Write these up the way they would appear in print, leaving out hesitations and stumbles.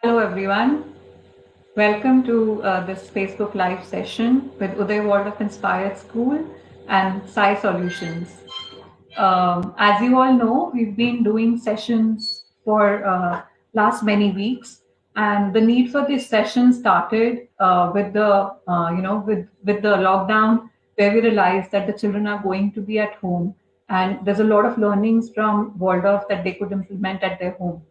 Hello, everyone. Welcome to this Facebook Live session with UDAY Waldorf Inspired School and PSYsolutions. As you all know, we've been doing sessions for last many weeks, and the need for this session started with the with the lockdown, where we realized that the children are going to be at home, and there's a lot of learnings from Waldorf that they could implement at their home.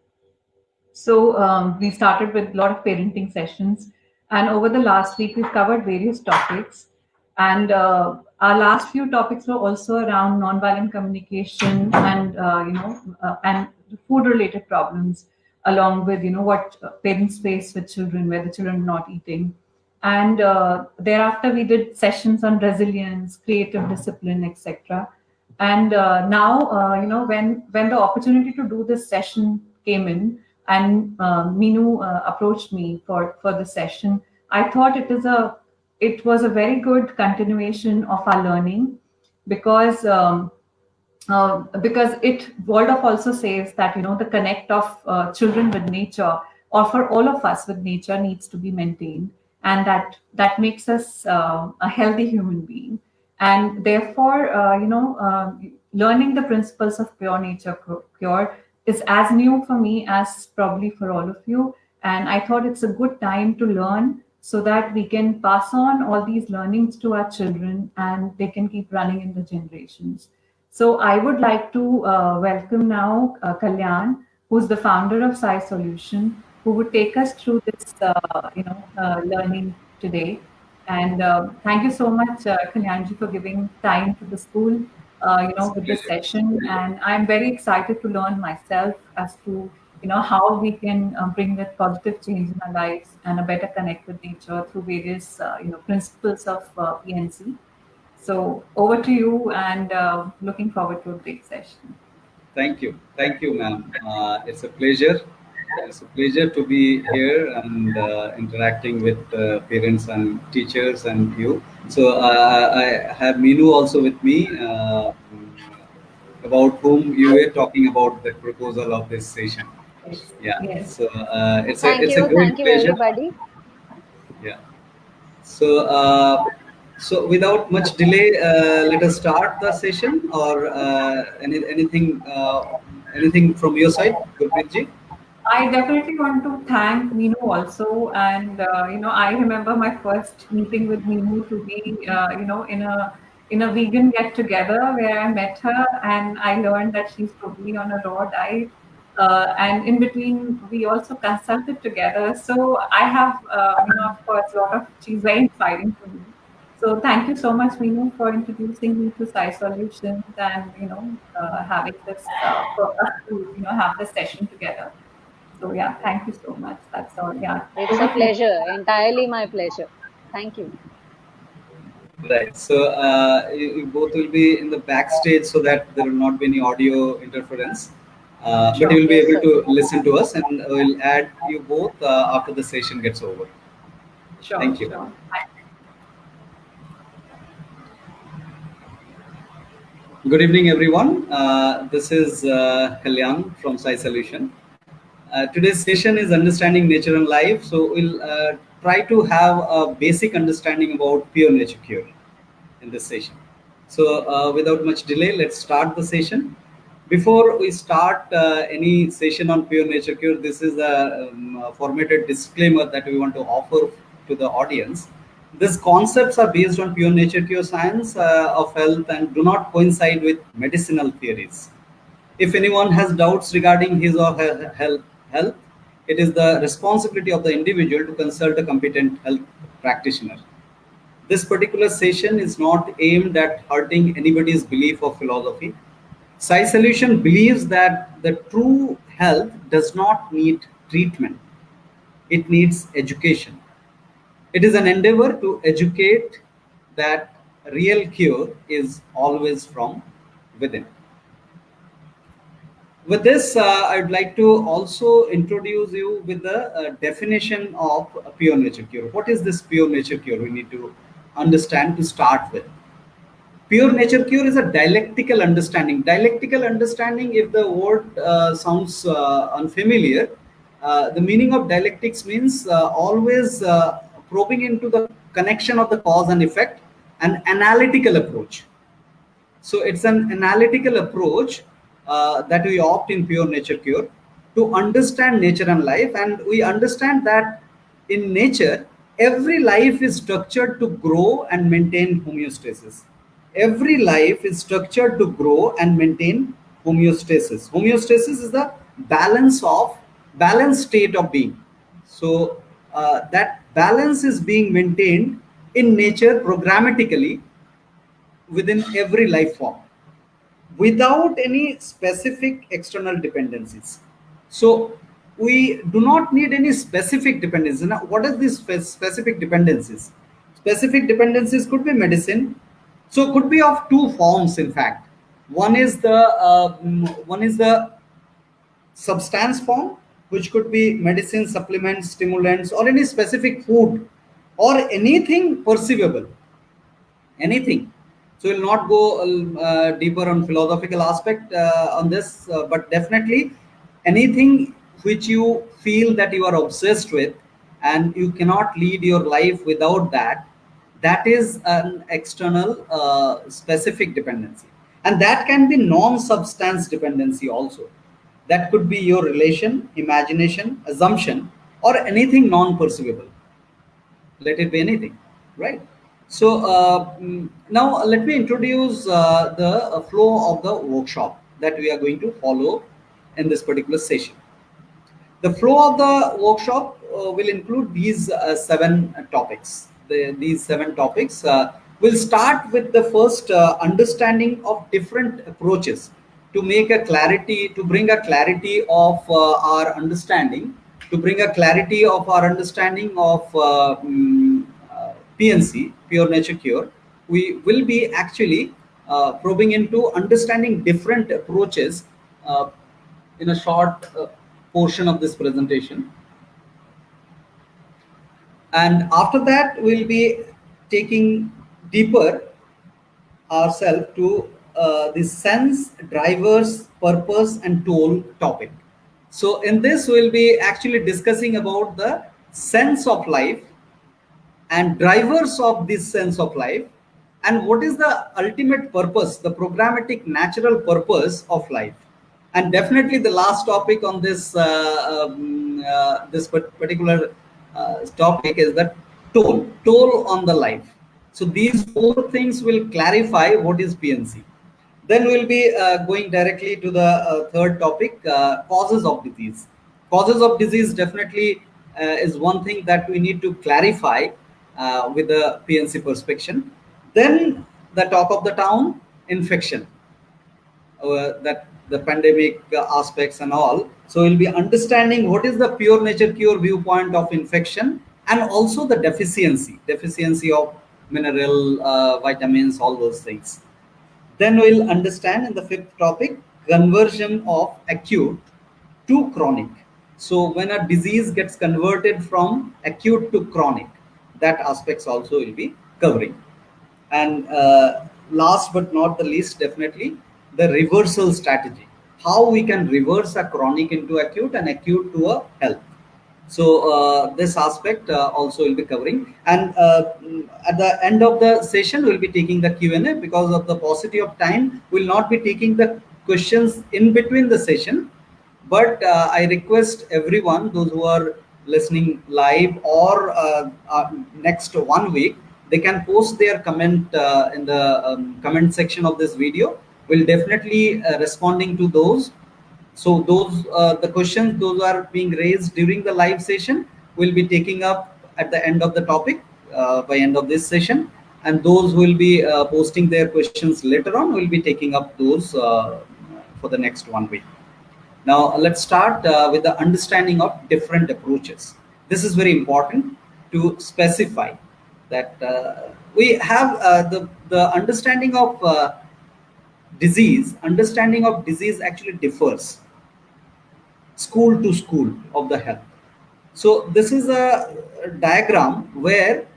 So we started with a lot of parenting sessions, and over the last week we've covered various topics. And our last few topics were also around nonviolent communication and and food-related problems, along with what parents face with children where the children are not eating. And thereafter we did sessions on resilience, creative discipline, etc. And now when the opportunity to do this session came in, and Minu approached me for the session, I thought it was a very good continuation of our learning, because it Waldorf also says that the connect of children with nature, or for all of us with nature, needs to be maintained, and that makes us a healthy human being. And therefore, learning the principles of pure nature cure is as new for me as probably for all of you. And I thought it's a good time to learn, so that we can pass on all these learnings to our children and they can keep running in the generations. So I would like to welcome now Kalyan, who's the founder of PSYsolution, who would take us through this, learning today. And thank you so much, Kalyanji, for giving time to the school, It's a with this pleasure. session. And I'm very excited to learn myself as to, how we can bring that positive change in our lives and a better connect with nature through various, principles of PNC. So over to you, and looking forward to a great session. Thank you, ma'am. It's a pleasure. It's a pleasure to be here and interacting with parents and teachers and you. So I have Minu also with me, about whom you were talking about the proposal of this session. Yes. Yeah. Yes. So Thank it's a you. great Thank you, pleasure. everybody. Yeah. So, without much delay, let us start the session. Or anything from your side, Gurpreet ji? I definitely want to thank Minu also, and I remember my first meeting with Minu to be, in a vegan get together where I met her, and I learned that she's totally on a raw diet. And in between, we also consulted together. So I have, of course, a lot of. She's very inspiring to me. So thank you so much, Minu, for introducing me to Sci Solutions, and having this for us to have this session together. So yeah, thank you so much. That's all. Yeah, It's over a to you. pleasure, entirely my pleasure. Thank you. Right. So, you both will be in the backstage so that there will not be any audio interference. But you Sure, will be Yes, able sir. to listen to us, and we'll add you both after the session gets over. sure, Thank you. sure. Good evening, everyone. This is Kalyan from Sai Solution. Today's session is understanding nature and life. So we'll try to have a basic understanding about pure nature cure in this session. So without much delay, let's start the session. Before we start any session on pure nature cure, this is a formatted disclaimer that we want to offer to the audience. These concepts are based on pure nature cure science of health and do not coincide with medicinal theories. If anyone has doubts regarding his or her health, it is the responsibility of the individual to consult a competent health practitioner. This particular session is not aimed at hurting anybody's belief or philosophy. Sai Solution believes that the true health does not need treatment, it needs education. It is an endeavor to educate that real cure is always from within. With this, I'd like to also introduce you with the definition of a pure nature cure. What is this pure nature cure? We need to understand to start with. Pure nature cure is a dialectical understanding. Dialectical understanding, if the word sounds unfamiliar, The meaning of dialectics means always probing into the connection of the cause and effect, an analytical approach. So it's an analytical approach that we opt in pure nature cure to understand nature and life. And we understand that in nature, every life is structured to grow and maintain homeostasis. Every life is structured to grow and maintain homeostasis. Homeostasis is the balanced state of being. So that balance is being maintained in nature programmatically within every life form without any specific external dependencies. So we do not need any specific dependencies. Now, what are these specific dependencies? Specific dependencies could be medicine. So could be of two forms, in fact. One is the substance form, which could be medicine, supplements, stimulants, or any specific food, or anything perceivable, anything. So we'll not go deeper on philosophical aspect on this, but definitely anything which you feel that you are obsessed with and you cannot lead your life without that, that is an external specific dependency. And that can be non-substance dependency also. That could be your relation, imagination, assumption, or anything non-perceivable. Let it be anything, right? So now let me introduce the flow of the workshop that we are going to follow in this particular session. The flow of the workshop will include these seven topics. These seven topics will start with the first understanding of different approaches to make a clarity, to bring a clarity of our understanding, to bring a clarity of our understanding of PNC, pure nature cure. We will be actually probing into understanding different approaches in a short portion of this presentation. And after that, we'll be taking deeper ourselves to the sense, drivers, purpose, and tool topic. So in this, we'll be actually discussing about the sense of life and drivers of this sense of life, and what is the ultimate purpose, the programmatic natural purpose of life. And definitely the last topic on this particular topic is the toll on the life. So these four things will clarify what is PNC. Then we'll be going directly to the third topic, causes of disease. Causes of disease definitely is one thing that we need to clarify with the PNC perspection. Then the talk of the town, infection, that the pandemic aspects and all. So we'll be understanding what is the pure nature cure viewpoint of infection, and also the deficiency of mineral, vitamins, all those things. Then we'll understand in the fifth topic, conversion of acute to chronic. So when a disease gets converted from acute to chronic, that aspects also will be covering. And last but not the least, definitely the reversal strategy. How we can reverse a chronic into acute and acute to a health. So this aspect also will be covering, and at the end of the session we'll be taking the Q&A. Because of the paucity of time, we'll not be taking the questions in between the session, but I request everyone, those who are listening live or next 1 week, they can post their comment in the comment section of this video. We'll definitely responding to those. So those the questions those are being raised during the live session will be taking up at the end of the topic by end of this session, and those who will be posting their questions later on will be taking up those for the next 1 week. Now let's start with the understanding of different approaches. This is very important to specify that we have the understanding of disease. Understanding of disease actually differs school to school of the health. So this is a diagram where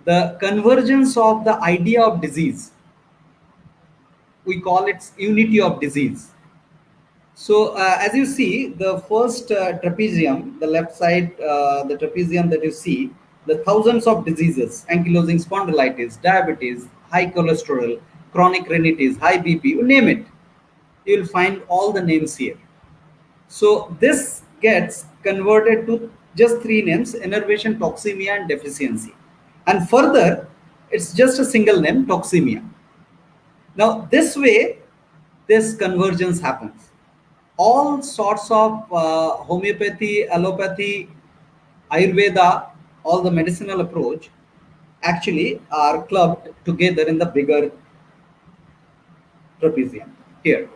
the convergence of the idea of disease, we call it unity of disease. So as you see, the first trapezium, the left side, the trapezium that you see, the thousands of diseases, ankylosing spondylitis, diabetes, high cholesterol, chronic rhinitis, high BP, you name it, you will find all the names here. So this gets converted to just three names: innervation, toxemia, and deficiency. And further, it's just a single name, toxemia. Now, this way, this convergence happens. All sorts of homeopathy, allopathy, Ayurveda, all the medicinal approach actually are clubbed together in the bigger trapezium here.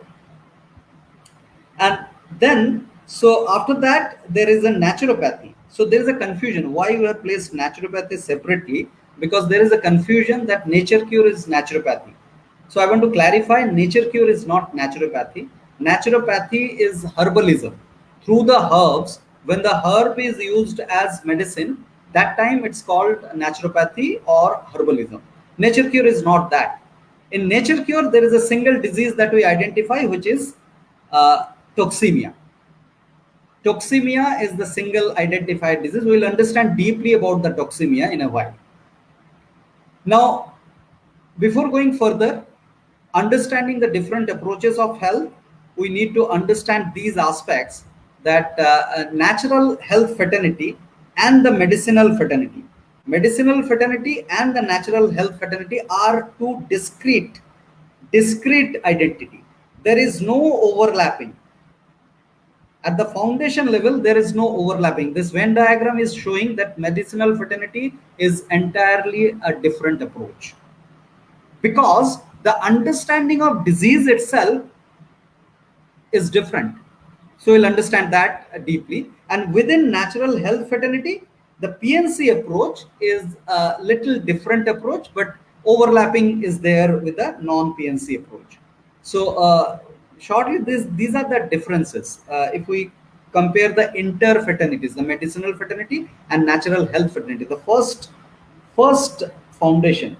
And then, so after that, there is a naturopathy. So there is a confusion. Why you have placed naturopathy separately? Because there is a confusion that nature cure is naturopathy. So I want to clarify, nature cure is not naturopathy. Naturopathy is herbalism. Through the herbs, when the herb is used as medicine, that time it's called naturopathy or herbalism. Nature cure is not that. In nature cure, there is a single disease that we identify, which is toxemia. Toxemia is the single identified disease. We will understand deeply about the toxemia in a while. Now, before going further, understanding the different approaches of health, we need to understand these aspects, that natural health fraternity and the medicinal fraternity. Medicinal fraternity and the natural health fraternity are two discrete identity. There is no overlapping. At the foundation level, there is no overlapping. This Venn diagram is showing that medicinal fraternity is entirely a different approach, because the understanding of disease itself is different. So we'll understand that deeply. And within natural health fraternity, the PNC approach is a little different approach, but overlapping is there with the non-PNC approach. So shortly, these are the differences. If we compare the inter-fraternities, the medicinal fraternity and natural health fraternity, the first foundation,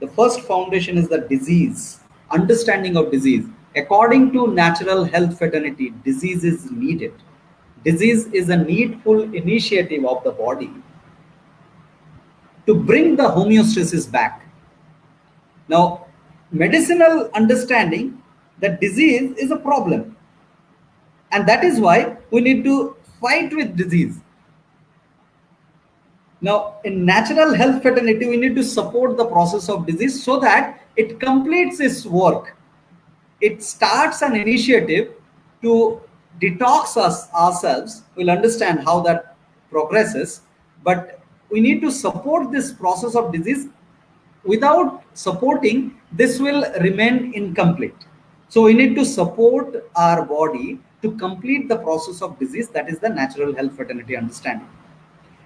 is the disease, understanding of disease. According to natural health fraternity, disease is needed. Disease is a needful initiative of the body to bring the homeostasis back. Now, medicinal understanding that disease is a problem, and that is why we need to fight with disease. Now, in natural health fraternity, we need to support the process of disease so that it completes its work. It starts an initiative to detox ourselves. We'll understand how that progresses, but we need to support this process of disease. Without supporting, this will remain incomplete. So we need to support our body to complete the process of disease. That is the natural health fraternity understanding.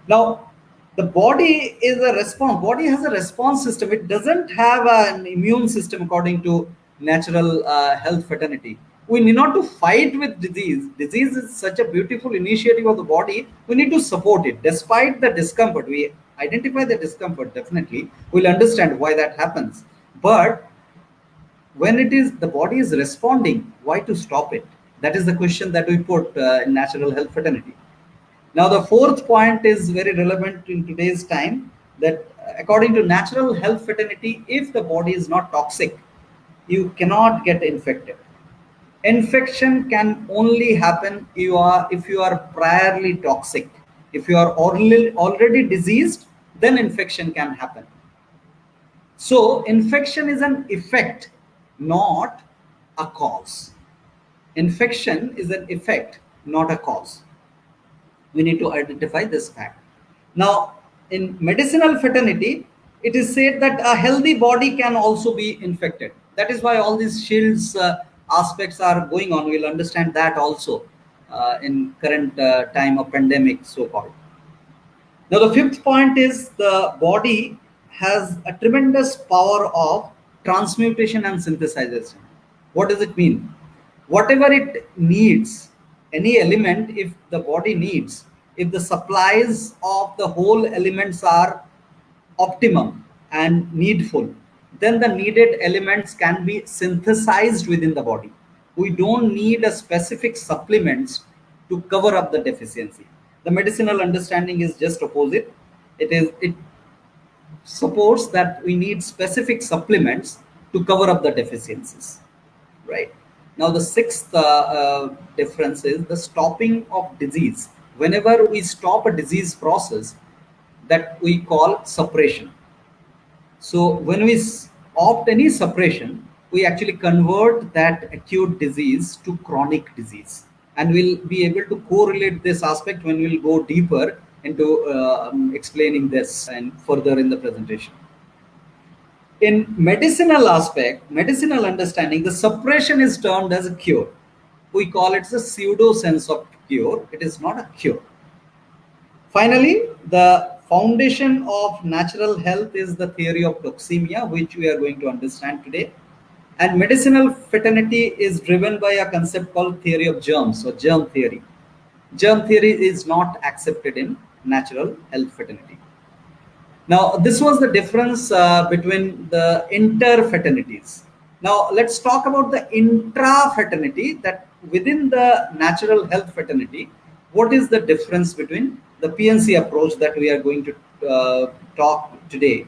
Now, the body is a response. Body has a response system. It doesn't have an immune system according to natural health fraternity. We need not to fight with disease. Disease is such a beautiful initiative of the body. We need to support it despite the discomfort. We identify the discomfort, definitely. We'll understand why that happens. But when it is the body is responding, why to stop it? That is the question that we put in natural health fraternity. Now, the fourth point is very relevant in today's time, that according to natural health fraternity, if the body is not toxic, you cannot get infected. Infection can only happen if you are priorly toxic. If you are already diseased, then infection can happen. So infection is an effect, not a cause. Infection is an effect, not a cause. We need to identify this fact. Now, in medicinal fraternity, it is said that a healthy body can also be infected. That is why all these shields aspects are going on. We'll understand that also in current time of pandemic, so-called. Now, the fifth point is the body has a tremendous power of transmutation and synthesization. What does it mean? Whatever it needs, any element, if the body needs, if the supplies of the whole elements are optimum and needful, then the needed elements can be synthesized within the body. We don't need a specific supplements to cover up the deficiency. The medicinal understanding is just opposite. It supports that we need specific supplements to cover up the deficiencies, right? Now the sixth difference is the stopping of disease. Whenever we stop a disease process, that we call suppression. So when we opt any suppression, we actually convert that acute disease to chronic disease. And we'll be able to correlate this aspect when we'll go deeper into explaining this and further in the presentation. In medicinal aspect, medicinal understanding, the suppression is termed as a cure. We call it the pseudo sense of cure. It is not a cure. Finally, the foundation of natural health is the theory of toxemia, which we are going to understand today. And medicinal fraternity is driven by a concept called theory of germs or germ theory. Germ theory is not accepted in natural health fraternity. Now, this was the difference between the inter-fraternities. Now, let's talk about the intra-fraternity, that within the natural health fraternity, what is the difference between the PNC approach that we are going to talk today,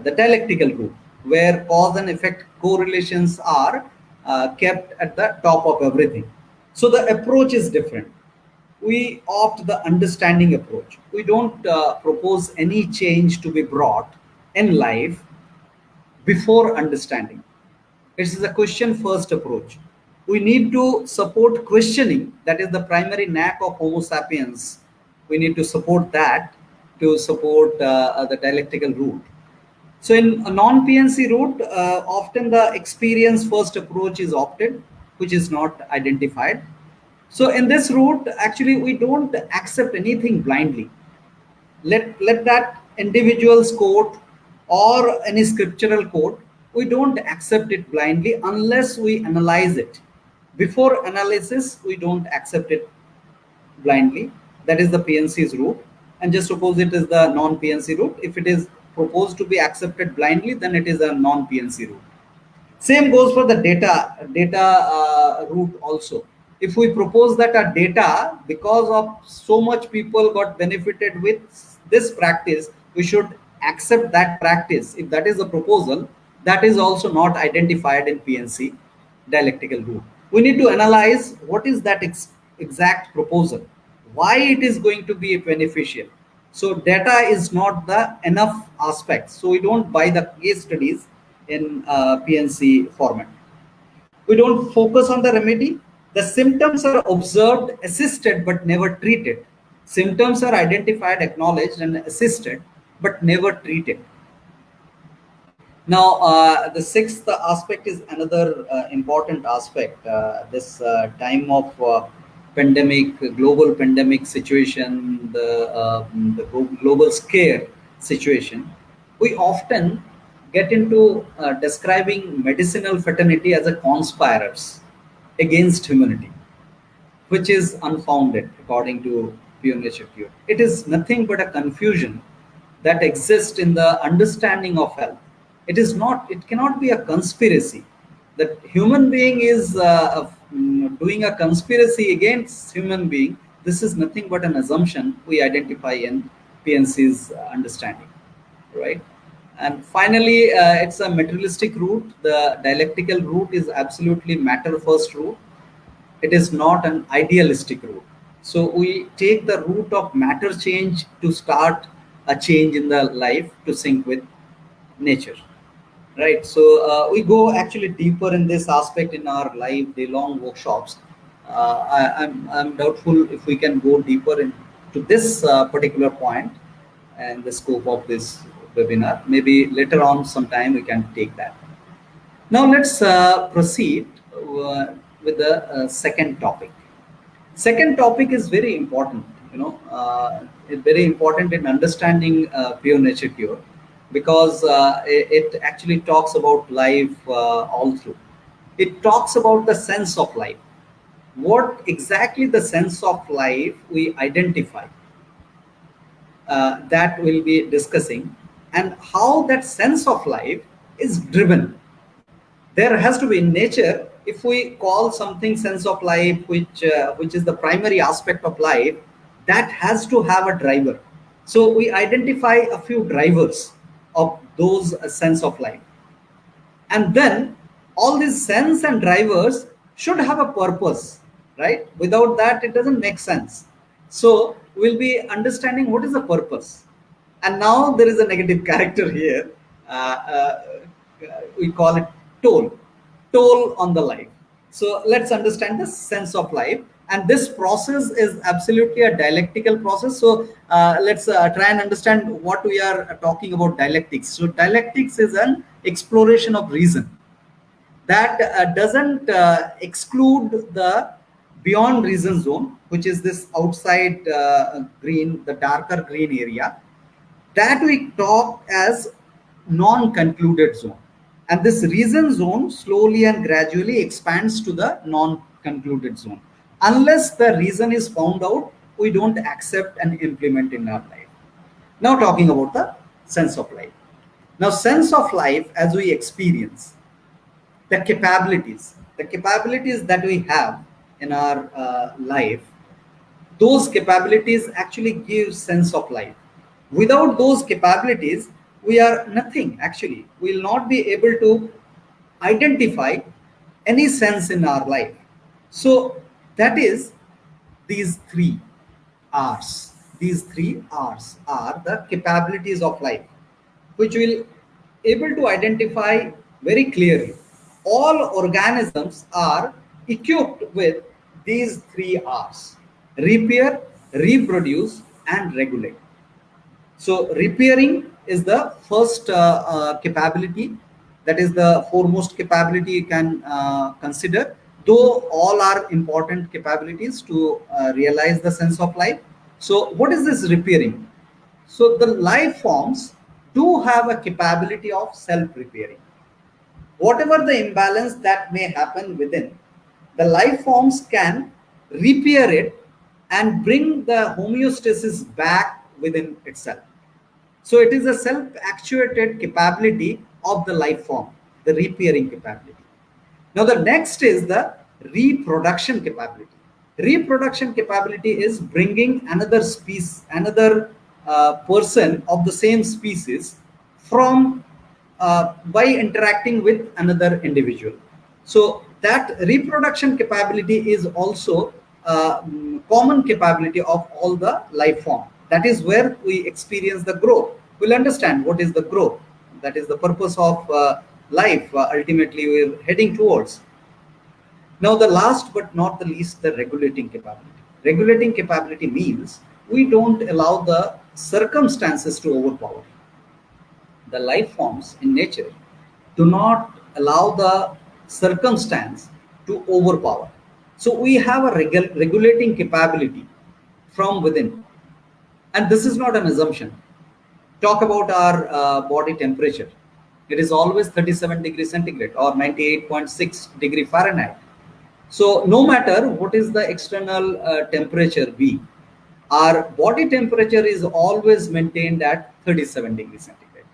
the dialectical route, where cause and effect correlations are kept at the top of everything. So the approach is different. We opt the understanding approach. We don't propose any change to be brought in life before understanding. It is a question first approach. We need to support questioning. That is the primary knack of Homo sapiens. We need to support that to support the dialectical route. So in a non-PNC route, often the experience first approach is opted, which is not identified. So in this route, actually, we don't accept anything blindly. Let that individual's quote or any scriptural quote, we don't accept it blindly unless we analyze it. Before analysis, we don't accept it blindly. That is the PNC's route. And just suppose it is the non-PNC route. If it is proposed to be accepted blindly, then it is a non-PNC route. Same goes for the data route also. If we propose that our data, because of so much people got benefited with this practice, we should accept that practice. If that is the proposal, that is also not identified in PNC dialectical route. We need to analyze what is that exact proposal, why it is going to be beneficial. So data is not the enough aspect. So we don't buy the case studies in PNC format. We don't focus on the remedy. The symptoms are observed, assisted, but never treated. Symptoms are identified, acknowledged, and assisted, but never treated. Now, the sixth aspect is another important aspect. This time of pandemic, global pandemic situation, the global scare situation, we often get into describing medicinal fraternity as a conspirators against humanity, which is unfounded according to pure nature cure. It is nothing but a confusion that exists in the understanding of health. It is not, it cannot be a conspiracy. That human being is doing a conspiracy against human being. This is nothing but an assumption we identify in PNC's understanding, right? And finally, it's a materialistic route. The dialectical route is absolutely matter first route. It is not an idealistic route. So we take the route of matter change to start a change in the life to sync with nature, right? So we go actually deeper in this aspect in our live day-long workshops. I'm doubtful if we can go deeper into this particular point and the scope of this webinar. Maybe later on sometime we can take that. Now let's proceed with the second topic. Second topic is very important, it's very important in understanding pure nature cure, because it actually talks about life all through. It talks about the sense of life. What exactly the sense of life we identify, that we'll be discussing, and how that sense of life is driven. There has to be in nature, if we call something sense of life, which is the primary aspect of life, that has to have a driver. So we identify a few drivers of those sense of life, and then all these sense and drivers should have a purpose, right? Without that, it doesn't make sense. So we'll be understanding what is the purpose. And now there is a negative character here. uh, uh, we call it toll on the life. So let's understand the sense of life, and this process is absolutely a dialectical process. So let's try and understand what we are talking about. Dialectics. So dialectics is an exploration of reason that doesn't exclude the beyond reason zone, which is this outside green, the darker green area, that we talk as non-concluded zone. And this reason zone slowly and gradually expands to the non-concluded zone. Unless the reason is found out, we don't accept and implement in our life. Now talking about the sense of life. Now sense of life as we experience, the capabilities that we have in our life, those capabilities actually give sense of life. Without those capabilities, we are nothing. Actually, we will not be able to identify any sense in our life. So that is these three R's. These three R's are the capabilities of life, which will able to identify very clearly. All organisms are equipped with these three R's: repair, reproduce, and regulate. So repairing is the first capability, that is the foremost capability you can consider, though all are important capabilities to realize the sense of life. So what is this repairing? So the life forms do have a capability of self-repairing. Whatever the imbalance that may happen within, the life forms can repair it and bring the homeostasis back within itself. So it is a self-actuated capability of the life form, the repairing capability. Now the next is the reproduction capability. Reproduction capability is bringing another species, another person of the same species from by interacting with another individual. So that reproduction capability is also common capability of all the life form. That is where we experience the growth. We'll understand what is the growth. That is the purpose of life. Ultimately, we're heading towards. Now, the last but not the least, the regulating capability. Regulating capability means we don't allow the circumstances to overpower. The life forms in nature do not allow the circumstance to overpower. So we have a regulating capability from within. And this is not an assumption. Talk about our body temperature. It is always 37 degrees centigrade or 98.6 degree Fahrenheit. So no matter what is the external temperature be, our body temperature is always maintained at 37 degrees centigrade.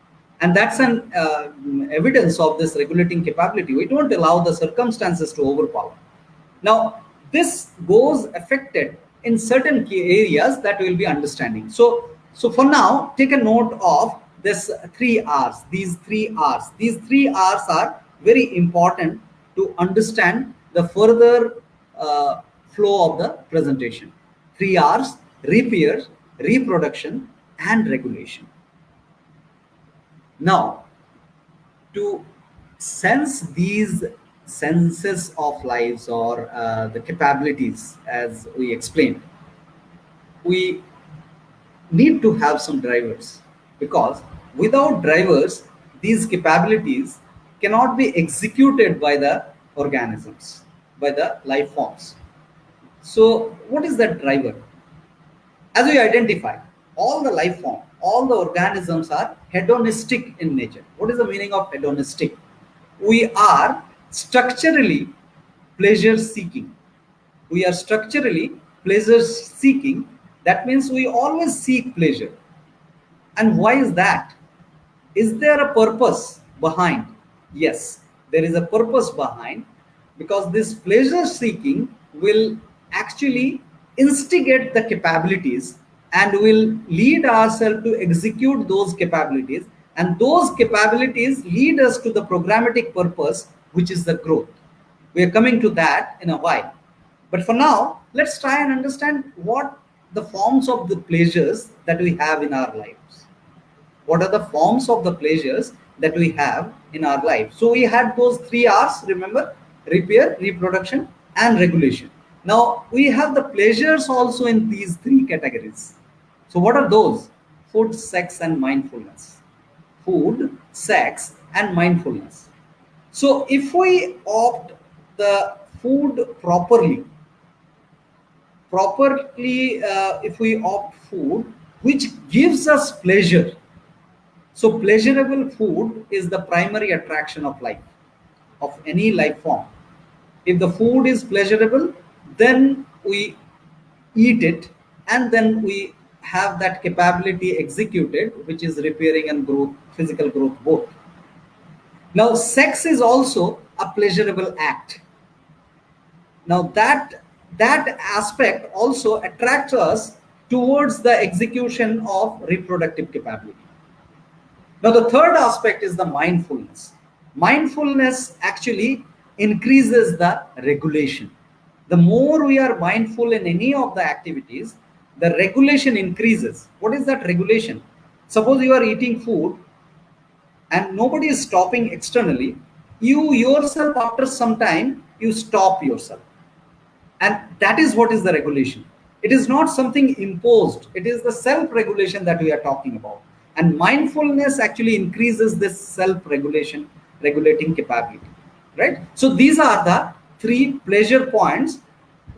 And that's an evidence of this regulating capability. We don't allow the circumstances to overpower. Now, this goes affected in certain key areas that we will be understanding. So for now, take a note of this three R's, these three R's. These three R's are very important to understand the further flow of the presentation. Three R's: repair, reproduction, and regulation. Now, to sense these senses of lives, or the capabilities as we explained, we need to have some drivers, because without drivers, these capabilities cannot be executed by the organisms, by the life forms. So what is that driver? As we identify, all the life form, all the organisms are hedonistic in nature. What is the meaning of hedonistic? We are structurally pleasure seeking. We are structurally pleasure seeking. That means we always seek pleasure. And why is that? Is there a purpose behind? Yes, there is a purpose behind. because this pleasure seeking will actually instigate the capabilities and will lead ourselves to execute those capabilities, and those capabilities lead us to the programmatic purpose, which is the growth. We are coming to that in a while, but for now let's try and understand what the forms of the pleasures that we have in our lives. What are the forms of the pleasures that we have in our life? So we had those 3 R's, remember: repair, reproduction, and regulation. Now we have the pleasures also in these 3 categories. So what are those? Food, sex, and mindfulness. Food, sex, and mindfulness. So if we opt the food if we opt food which gives us pleasure. So pleasurable food is the primary attraction of life, of any life form. If the food is pleasurable, then we eat it, and then we have that capability executed, which is repairing and growth, physical growth both. Now sex is also a pleasurable act. Now that aspect also attracts us towards the execution of reproductive capability. Now the third aspect is the mindfulness. Mindfulness actually increases the regulation. The more we are mindful in any of the activities, the regulation increases. What is that regulation? Suppose you are eating food and nobody is stopping externally. You yourself, after some time, you stop yourself. And that is what is the regulation. It is not something imposed. It is the self-regulation that we are talking about. And mindfulness actually increases this self-regulation, regulating capability, right? So these are the 3 pleasure points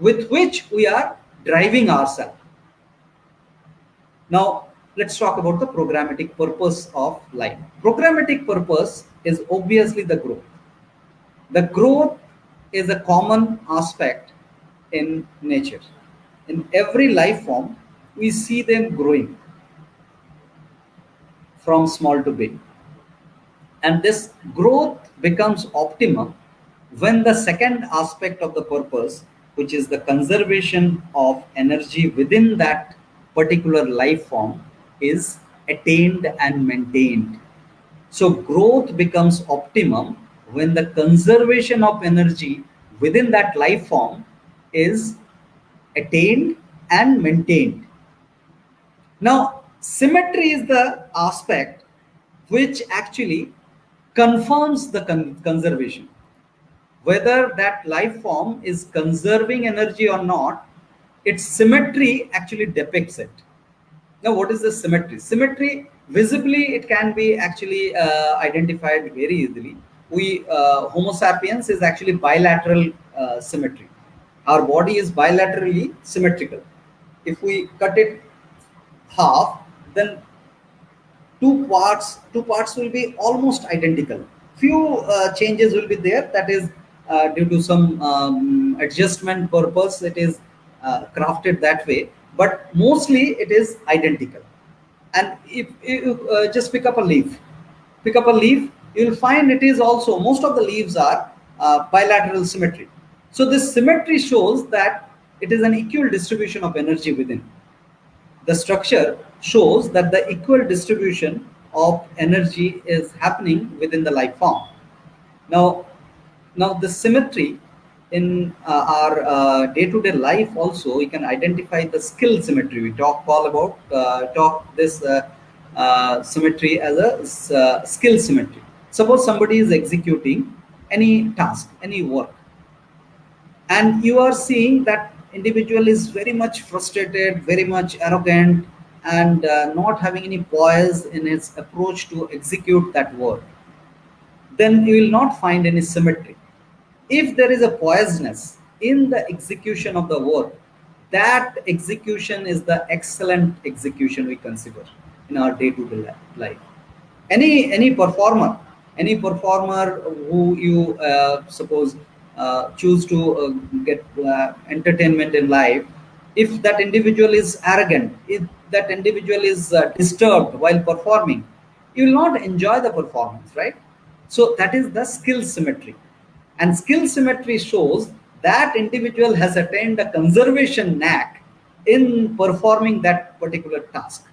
with which we are driving ourselves. Now, let's talk about the programmatic purpose of life. Programmatic purpose is obviously the growth. The growth is a common aspect in nature. In every life form, we see them growing from small to big. And this growth becomes optimum when the second aspect of the purpose, which is the conservation of energy within that particular life form, is attained and maintained. So growth becomes optimum when the conservation of energy within that life form is attained and maintained. Now, symmetry is the aspect which actually confirms the conservation. Whether that life form is conserving energy or not, its symmetry actually depicts it. Now, what is the symmetry? Symmetry, visibly, it can be actually identified very easily. Homo sapiens is actually bilateral symmetry. Our body is bilaterally symmetrical. If we cut it half, then two parts will be almost identical. Few changes will be there. That is due to some adjustment purpose. It is crafted that way, but mostly it is identical. And if you just pick up a leaf, you will find it is also, most of the leaves are bilateral symmetry. So this symmetry shows that it is an equal distribution of energy within. The structure shows that the equal distribution of energy is happening within the life form. Now the symmetry in our day-to-day life also, we can identify the skill symmetry. We talk this symmetry as a skill symmetry. Suppose somebody is executing any task, any work, and you are seeing that individual is very much frustrated, very much arrogant, and not having any poise in his approach to execute that work, then you will not find any symmetry. If there is a poisedness in the execution of the work, that execution is the excellent execution we consider in our day-to-day life. Any performer who you suppose choose to get entertainment in life, if that individual is arrogant, if that individual is disturbed while performing, you will not enjoy the performance, right? So that is the skill symmetry. And skill symmetry shows that individual has attained a conservation knack in performing that particular task.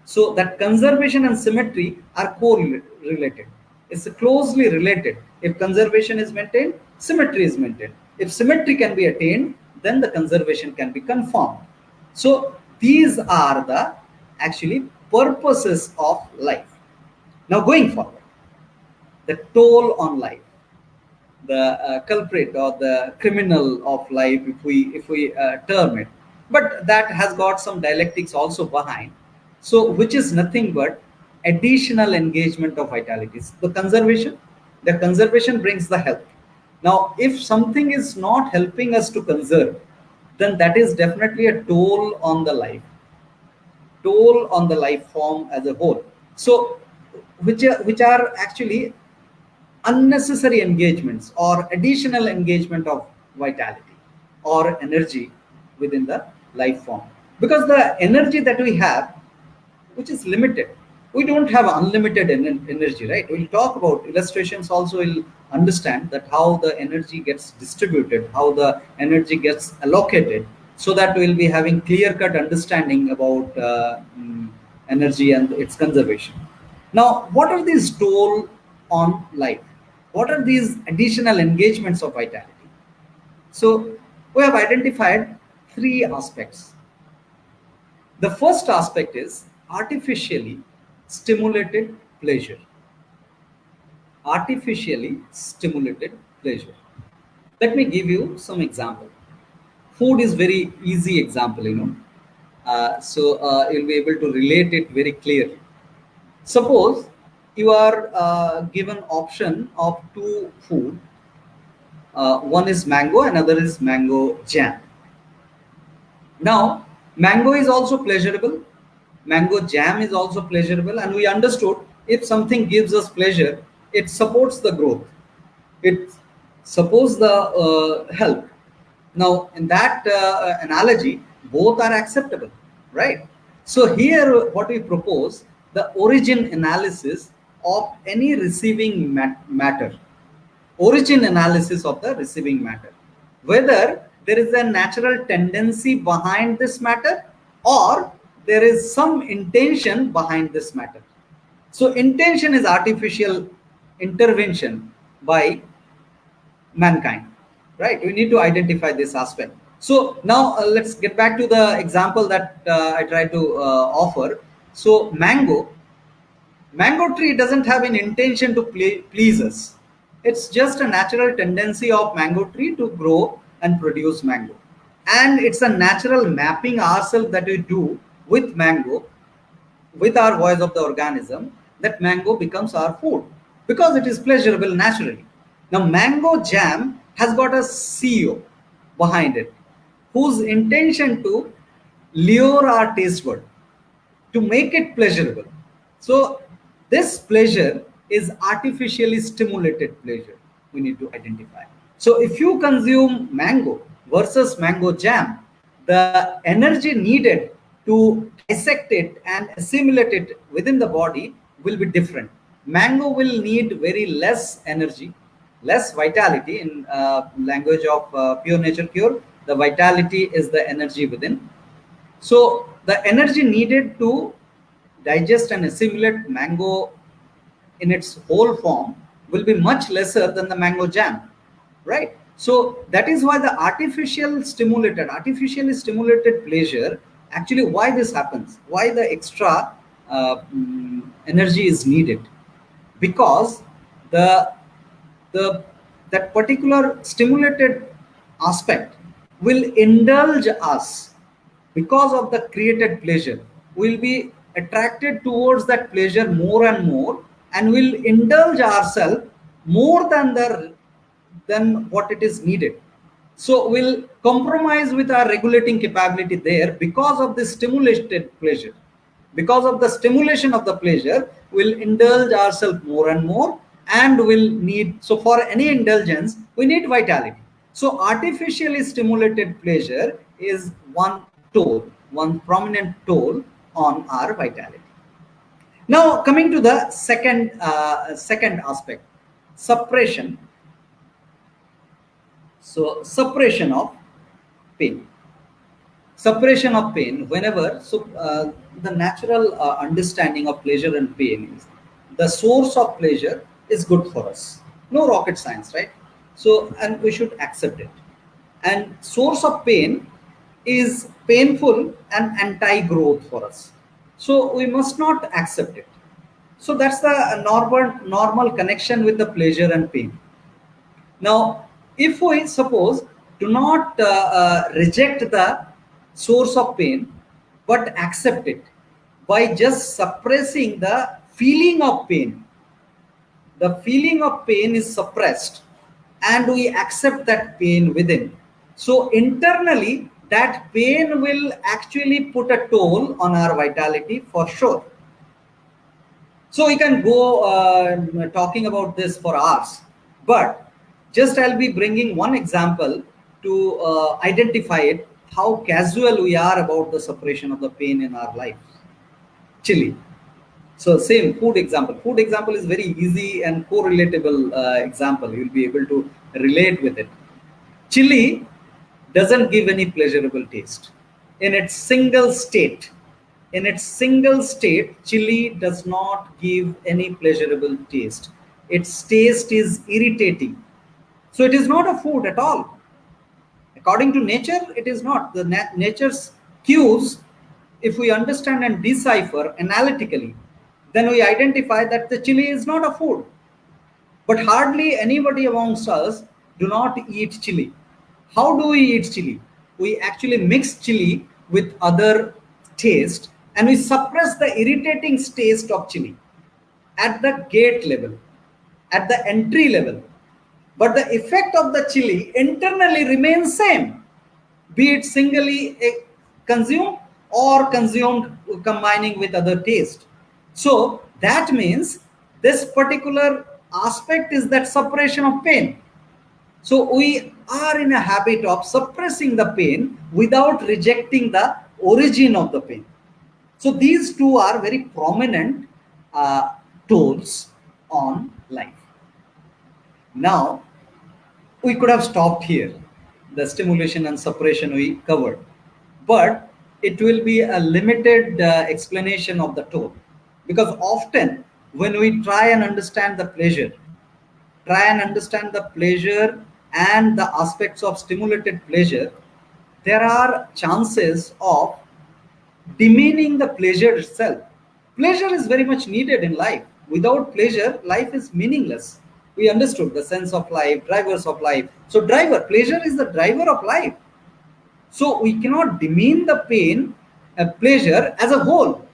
So that conservation and symmetry are correlated. It's closely related. If conservation is maintained, symmetry is maintained. If symmetry can be attained, then the conservation can be confirmed. So these are the actually purposes of life. Now going forward, the toll on life, the culprit or the criminal of life, if we term it, but that has got some dialectics also behind. So which is nothing but additional engagement of vitalities. The conservation brings the help. Now if something is not helping us to conserve, then that is definitely a toll on the life form as a whole. So which are actually unnecessary engagements or additional engagement of vitality or energy within the life form, because the energy that we have, which is limited, we don't have unlimited energy, right? We'll talk about illustrations also, will understand that how the energy gets distributed, how the energy gets allocated, so that we'll be having clear cut understanding about energy and its conservation. Now what are these toll on life? What are these additional engagements of vitality? So we have identified three aspects. The first aspect is artificially stimulated pleasure. Artificially stimulated pleasure. Let me give you some example. Food is very easy example, so you'll be able to relate it very clearly. Suppose you are given option of two food. One is mango, another is mango jam. Now, mango is also pleasurable, mango jam is also pleasurable, and we understood if something gives us pleasure, it supports the growth, it supports the health. Now, in that analogy, both are acceptable, right? So, here what we propose, the origin analysis of any receiving matter, origin analysis of the receiving matter, whether there is a natural tendency behind this matter or there is some intention behind this matter. So intention is artificial intervention by mankind, right? We need to identify this aspect. So now let's get back to the example that I tried to offer. So mango tree doesn't have an intention to please us. It's just a natural tendency of mango tree to grow and produce mango. And it's a natural mapping ourselves that we do with mango, with our voice of the organism, that mango becomes our food because it is pleasurable naturally. Now, mango jam has got a CEO behind it whose intention to lure our taste bud, to make it pleasurable. So this pleasure is artificially stimulated pleasure. We need to identify. So if you consume mango versus mango jam, the energy needed to dissect it and assimilate it within the body will be different. Mango will need very less energy, less vitality. In language of pure nature cure, the vitality is the energy within. So the energy needed to digest and assimilate mango in its whole form will be much lesser than the mango jam, right? So that is why the artificially stimulated pleasure, actually why this happens, why the extra energy is needed, because the the that particular stimulated aspect will indulge us. Because of the created pleasure, we'll be attracted towards that pleasure more and more, and will indulge ourselves more than what it is needed. So we'll compromise with our regulating capability there because of the stimulated pleasure. Because of the stimulation of the pleasure, we'll indulge ourselves more and more, and will need, so for any indulgence we need vitality. So artificially stimulated pleasure is one prominent toll on our vitality. Now coming to the second aspect, suppression So suppression of pain. Suppression of pain whenever, the natural understanding of pleasure and pain is the source of pleasure is good for us. No rocket science, right? So, and we should accept it. And source of pain is painful and anti-growth for us. So we must not accept it. So that's the normal connection with the pleasure and pain. Now, if we suppose do not reject the source of pain, but accept it by just suppressing the feeling of pain, the feeling of pain is suppressed and we accept that pain within. So, internally, that pain will actually put a toll on our vitality for sure. So we can go talking about this for hours, but just I'll be bringing one example to identify it, how casual we are about the suppression of the pain in our life. Chili. So same food example. Food example is very easy and correlatable example. You'll be able to relate with it. Chili doesn't give any pleasurable taste in its single state. In its single state, chili does not give any pleasurable taste. Its taste is irritating. So it is not a food at all. According to nature, it is not. The nature's cues, if we understand and decipher analytically, then we identify that the chili is not a food. But hardly anybody amongst us do not eat chili. How do we eat chili? We actually mix chili with other taste and we suppress the irritating taste of chili at the gate level, at the entry level. But the effect of the chili internally remains same, be it singly consumed or consumed combining with other taste. So that means this particular aspect is that suppression of pain. So we are in a habit of suppressing the pain without rejecting the origin of the pain. So these two are very prominent tools on life. Now, we could have stopped here. The stimulation and suppression we covered. But it will be a limited explanation of the tool. Because often when we try and understand the pleasure and the aspects of stimulated pleasure, there are chances of demeaning the pleasure itself. Pleasure is very much needed in life. Without pleasure, life is meaningless. We understood the sense of life, drivers of life. So pleasure is the driver of life. So we cannot demean the pain, pleasure as a whole.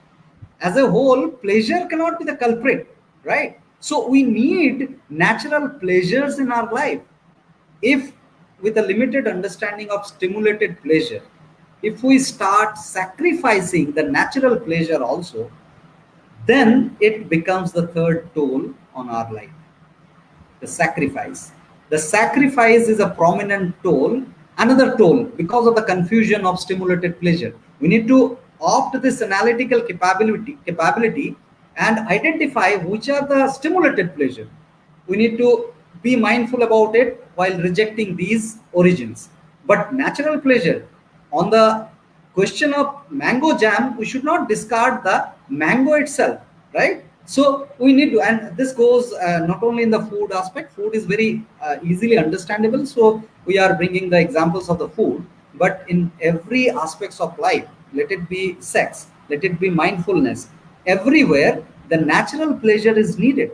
As a whole, pleasure cannot be the culprit, right? So we need natural pleasures in our life. If with a limited understanding of stimulated pleasure, if we start sacrificing the natural pleasure also, then it becomes the third toll on our life. The sacrifice. The sacrifice is a prominent toll, another toll because of the confusion of stimulated pleasure. We need to opt this analytical capability and identify which are the stimulated pleasure. We need to be mindful about it while rejecting these origins. But natural pleasure, on the question of mango jam, we should not discard the mango itself, right? So we need to, and this goes not only in the food aspect. Food is very easily understandable, so we are bringing the examples of the food, but in every aspects of life, let it be sex, let it be mindfulness, everywhere the natural pleasure is needed.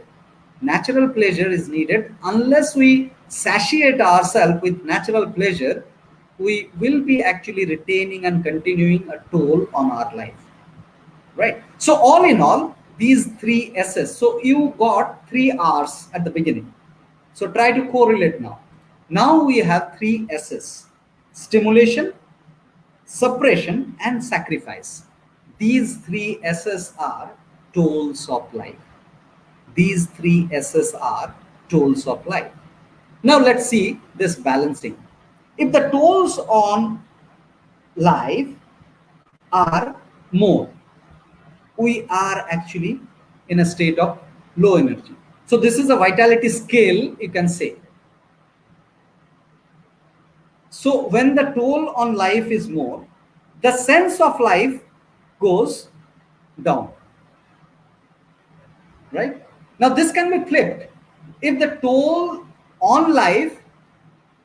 Natural pleasure is needed. Unless we satiate ourselves with natural pleasure, we will be actually retaining and continuing a toll on our life, right? So all in all, these three S's. So you got three R's at the beginning. So try to correlate now. Now we have three S's: stimulation, suppression, and sacrifice. These three S's are tools of life. These three S's are tools of life. Now let's see this balancing. If the tolls on life are more, we are actually in a state of low energy. So this is a vitality scale, you can say. So when the toll on life is more, the sense of life goes down. Right? Now this can be flipped. If the toll on life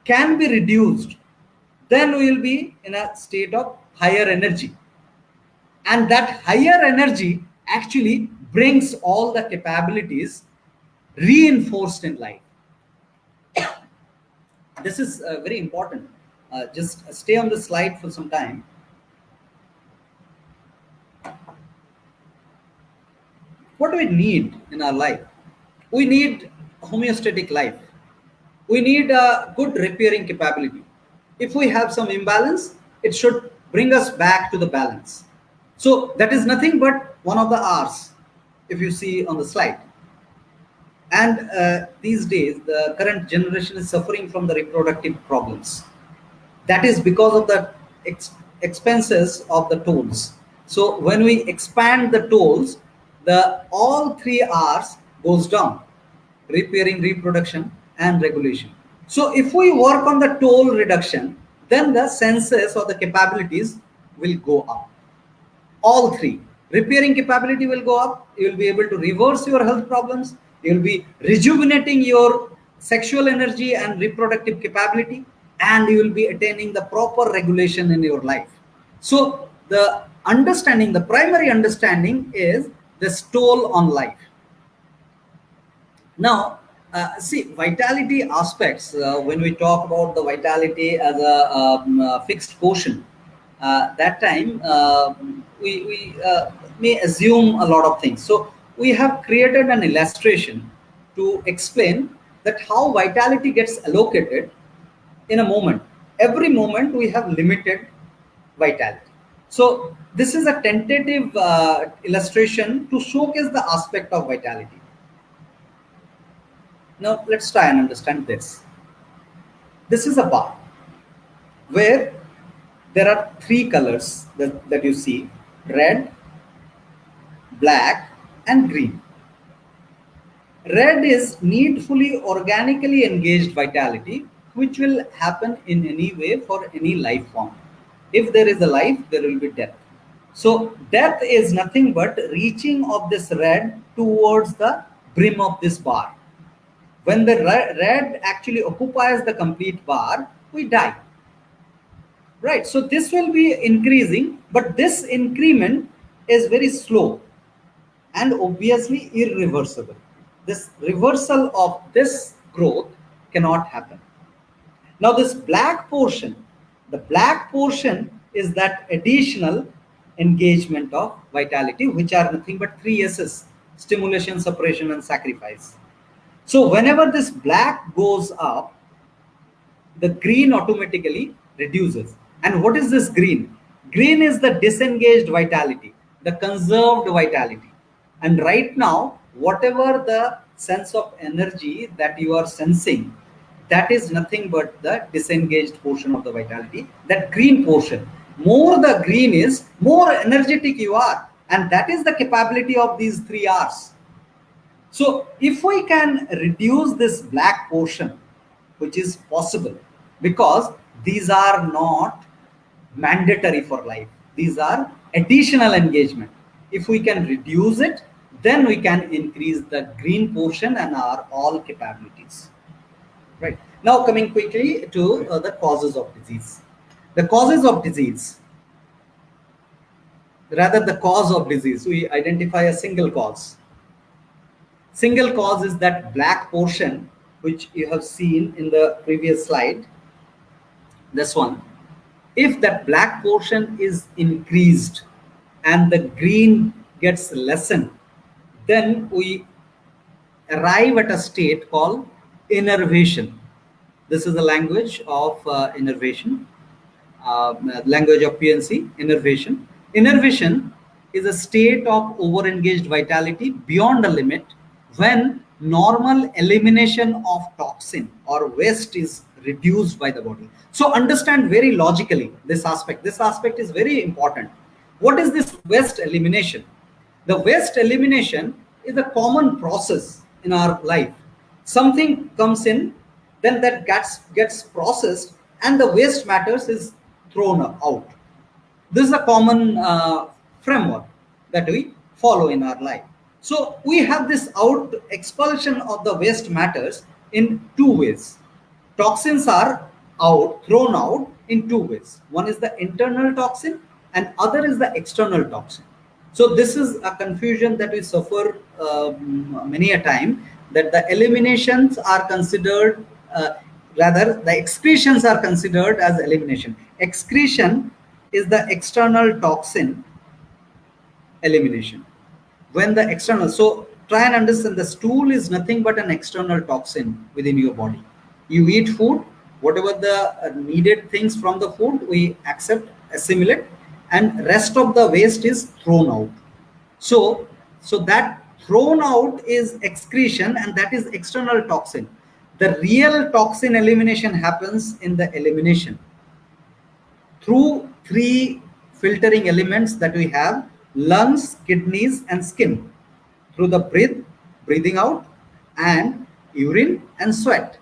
can be reduced, then we will be in a state of higher energy. And that higher energy actually brings all the capabilities reinforced in life. This is very important. Just stay on the slide for some time. What do we need in our life? We need homeostatic life. We need a good repairing capability. If we have some imbalance, it should bring us back to the balance. So that is nothing but one of the R's, if you see on the slide. And these days, the current generation is suffering from the reproductive problems. That is because of the expenses of the tolls. So when we expand the tolls, the all three R's goes down: repairing, reproduction, and regulation. So if we work on the toll reduction, then the senses or the capabilities will go up. All three. Repairing capability will go up. You will be able to reverse your health problems. You will be rejuvenating your sexual energy and reproductive capability, and you will be attaining the proper regulation in your life. So the understanding, the primary understanding is the toll on life. Now, see, vitality aspects, when we talk about the vitality as a fixed quotient, that time we may assume a lot of things. So we have created an illustration to explain that how vitality gets allocated in a moment. Every moment we have limited vitality. So this is a tentative illustration to showcase the aspect of vitality. Now let's try and understand this. This is a bar where there are three colors that you see: red, black, and green. Red is needfully organically engaged vitality, which will happen in any way for any life form. If there is a life, there will be death. So death is nothing but reaching of this red towards the brim of this bar. When the red actually occupies the complete bar, we die. Right, so this will be increasing, but this increment is very slow and obviously irreversible. This reversal of this growth cannot happen. Now this black portion, the black portion is that additional engagement of vitality, which are nothing but three S's: stimulation, suppression, and sacrifice. So whenever this black goes up, the green automatically reduces. And what is this green? Green is the disengaged vitality, the conserved vitality. And right now, whatever the sense of energy that you are sensing, that is nothing but the disengaged portion of the vitality, that green portion. More the green is, more energetic you are. And that is the capability of these three R's. So if we can reduce this black portion, which is possible, because these are not mandatory for life, these are additional engagement. If we can reduce it, then we can increase the green portion and our all capabilities. Right. Now coming quickly to the causes of disease. The causes of disease, rather the cause of disease, we identify a single cause. Single cause is that black portion which you have seen in the previous slide, this one. If that black portion is increased and the green gets lessened, then we arrive at a state called innervation. This is the language of innervation, language of PNC, innervation. Innervation is a state of overengaged vitality beyond a limit when normal elimination of toxin or waste is reduced by the body. So understand very logically this aspect. This aspect is very important. What is this waste elimination? The waste elimination is a common process in our life. Something comes in, then that gets processed and the waste matters is thrown out. This is a common framework that we follow in our life. So we have this expulsion of the waste matters in two ways. Toxins are thrown out in two ways. One is the internal toxin and other is the external toxin. So this is a confusion that we suffer many a time, that the eliminations are considered, rather the excretions are considered as elimination. Excretion is the external toxin elimination. When the external, so try and understand, the stool is nothing but an external toxin within your body. You eat food, whatever the needed things from the food we accept, assimilate, and rest of the waste is thrown out. So that thrown out is excretion, and that is external toxin. The real toxin elimination happens in the elimination through three filtering elements that we have: lungs, kidneys, and skin. Through the breathing out, and urine and sweat.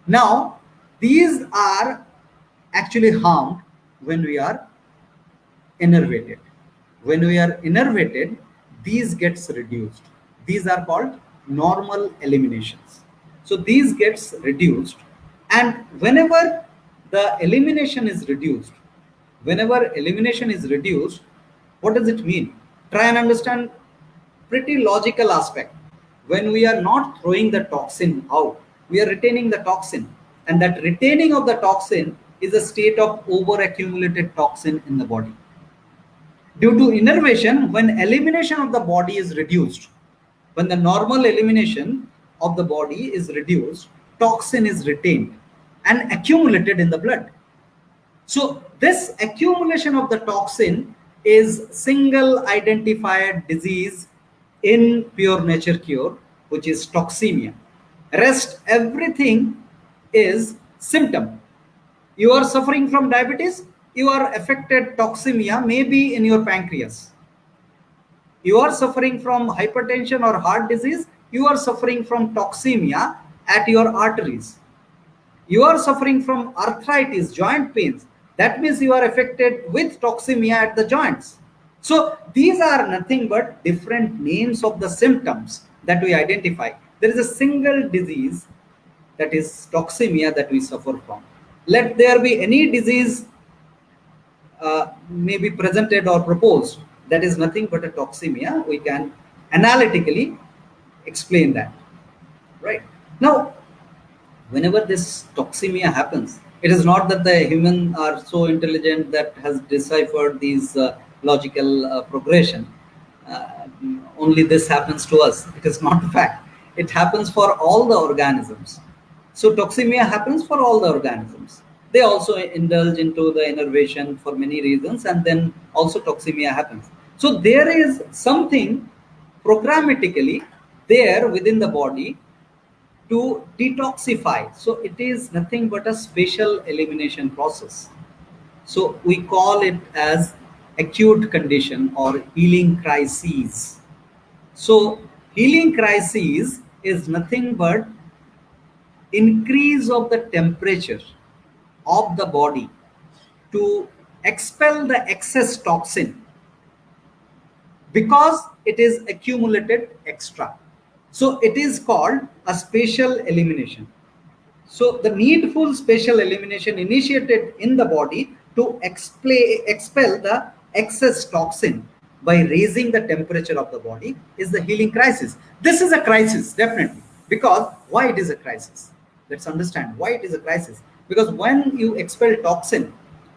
Now, these are actually harmed when we are innervated. When we are innervated, these gets reduced. These are called normal eliminations. So these gets reduced, and whenever the elimination is reduced, what does it mean? Try and understand pretty logical aspect. When we are not throwing the toxin out, we are retaining the toxin, and that retaining of the toxin is a state of over accumulated toxin in the body. Due to innervation, when elimination of the body is reduced, when the normal elimination of the body is reduced, toxin is retained and accumulated in the blood. So this accumulation of the toxin is single identified disease in pure nature cure, which is toxemia. Rest everything is symptom. You are suffering from diabetes, you are affected toxemia maybe in your pancreas. You are suffering from hypertension or heart disease, you are suffering from toxemia at your arteries. You are suffering from arthritis, joint pains, that means you are affected with toxemia at the joints. So these are nothing but different names of the symptoms that we identify. There is a single disease, that is toxemia, that we suffer from. Let there be any disease may be presented or proposed, that is nothing but a toxemia. We can analytically explain that, right? Now, whenever this toxemia happens, it is not that the human are so intelligent that has deciphered these logical progression. Only this happens to us. It is not a fact. It happens for all the organisms. So toxemia happens for all the organisms. They also indulge into the innervation for many reasons, and then also toxemia happens. So there is something programmatically there within the body to detoxify. So it is nothing but a spatial elimination process. So we call it as acute condition or healing crises. So healing crises is nothing but increase of the temperature of the body to expel the excess toxin because it is accumulated extra. So it is called a spatial elimination. So the needful spatial elimination initiated in the body to expel the excess toxin by raising the temperature of the body is the healing crisis. This is a crisis, definitely. Because why it is a crisis? Let's understand why it is a crisis. Because when you expel toxin,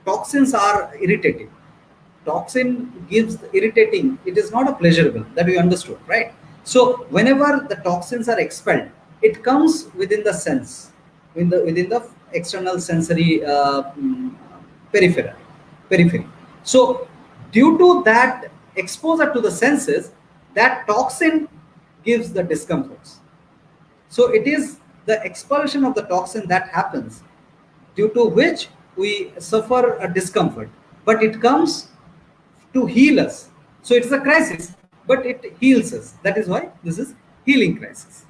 toxins are irritating. Toxin gives irritating. It is not a pleasurable, that we understood, right? So whenever the toxins are expelled, it comes within the sense, within the external sensory periphery. So due to that exposure to the senses, that toxin gives the discomforts. So it is the expulsion of the toxin that happens, due to which we suffer a discomfort, but it comes to heal us. So it's a crisis, but it heals us. That is why this is healing crisis.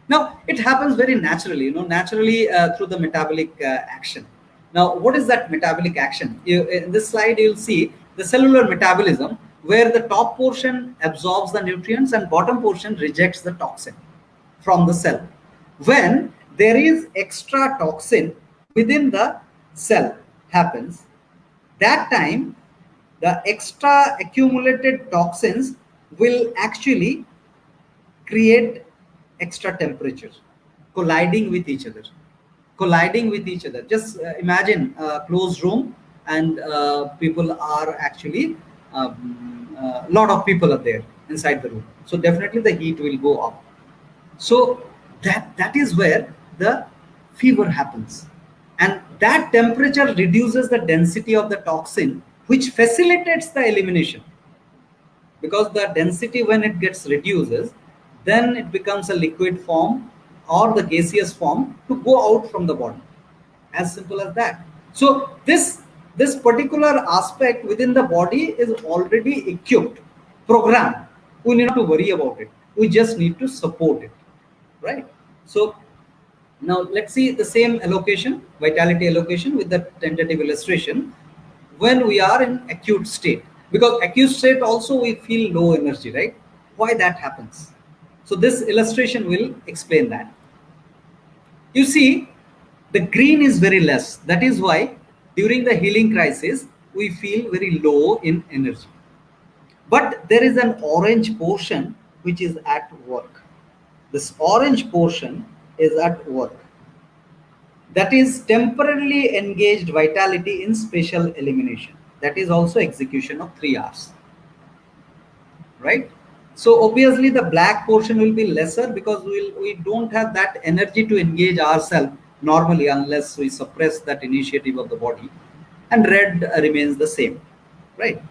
Now it happens very naturally, naturally through the metabolic action. Now, what is that metabolic action? In this slide, you'll see the cellular metabolism, where the top portion absorbs the nutrients and bottom portion rejects the toxin from the cell. When there is extra toxin within the cell happens, that time the extra accumulated toxins will actually create extra temperature, colliding with each other. Just imagine a closed room, and people are actually a lot of people are there inside the room, so definitely the heat will go up. So that is where the fever happens, and that temperature reduces the density of the toxin, which facilitates the elimination, because the density, when it gets reduces, then it becomes a liquid form or the gaseous form to go out from the body. As simple as that. So this particular aspect within the body is already equipped, programmed. We need not to worry about it, we just need to support it, right? So now let's see the same allocation, vitality allocation, with the tentative illustration when we are in acute state. Because acute state also we feel low energy, right? Why that happens? So this illustration will explain that. You see, the green is very less. That is why during the healing crisis, we feel very low in energy. But there is an orange portion which is at work. This orange portion is at work. That is temporarily engaged vitality in spatial elimination. That is also execution of 3 R's. Right? So obviously the black portion will be lesser, because we don't have that energy to engage ourselves normally unless we suppress that initiative of the body, and red remains the same, right?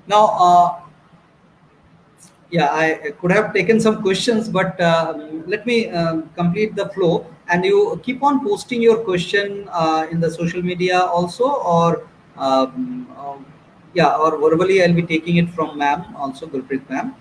Now yeah, I could have taken some questions, but let me complete the flow, and you keep on posting your question in the social media also, or yeah, or verbally I'll be taking it from ma'am also, Gurpreet ma'am.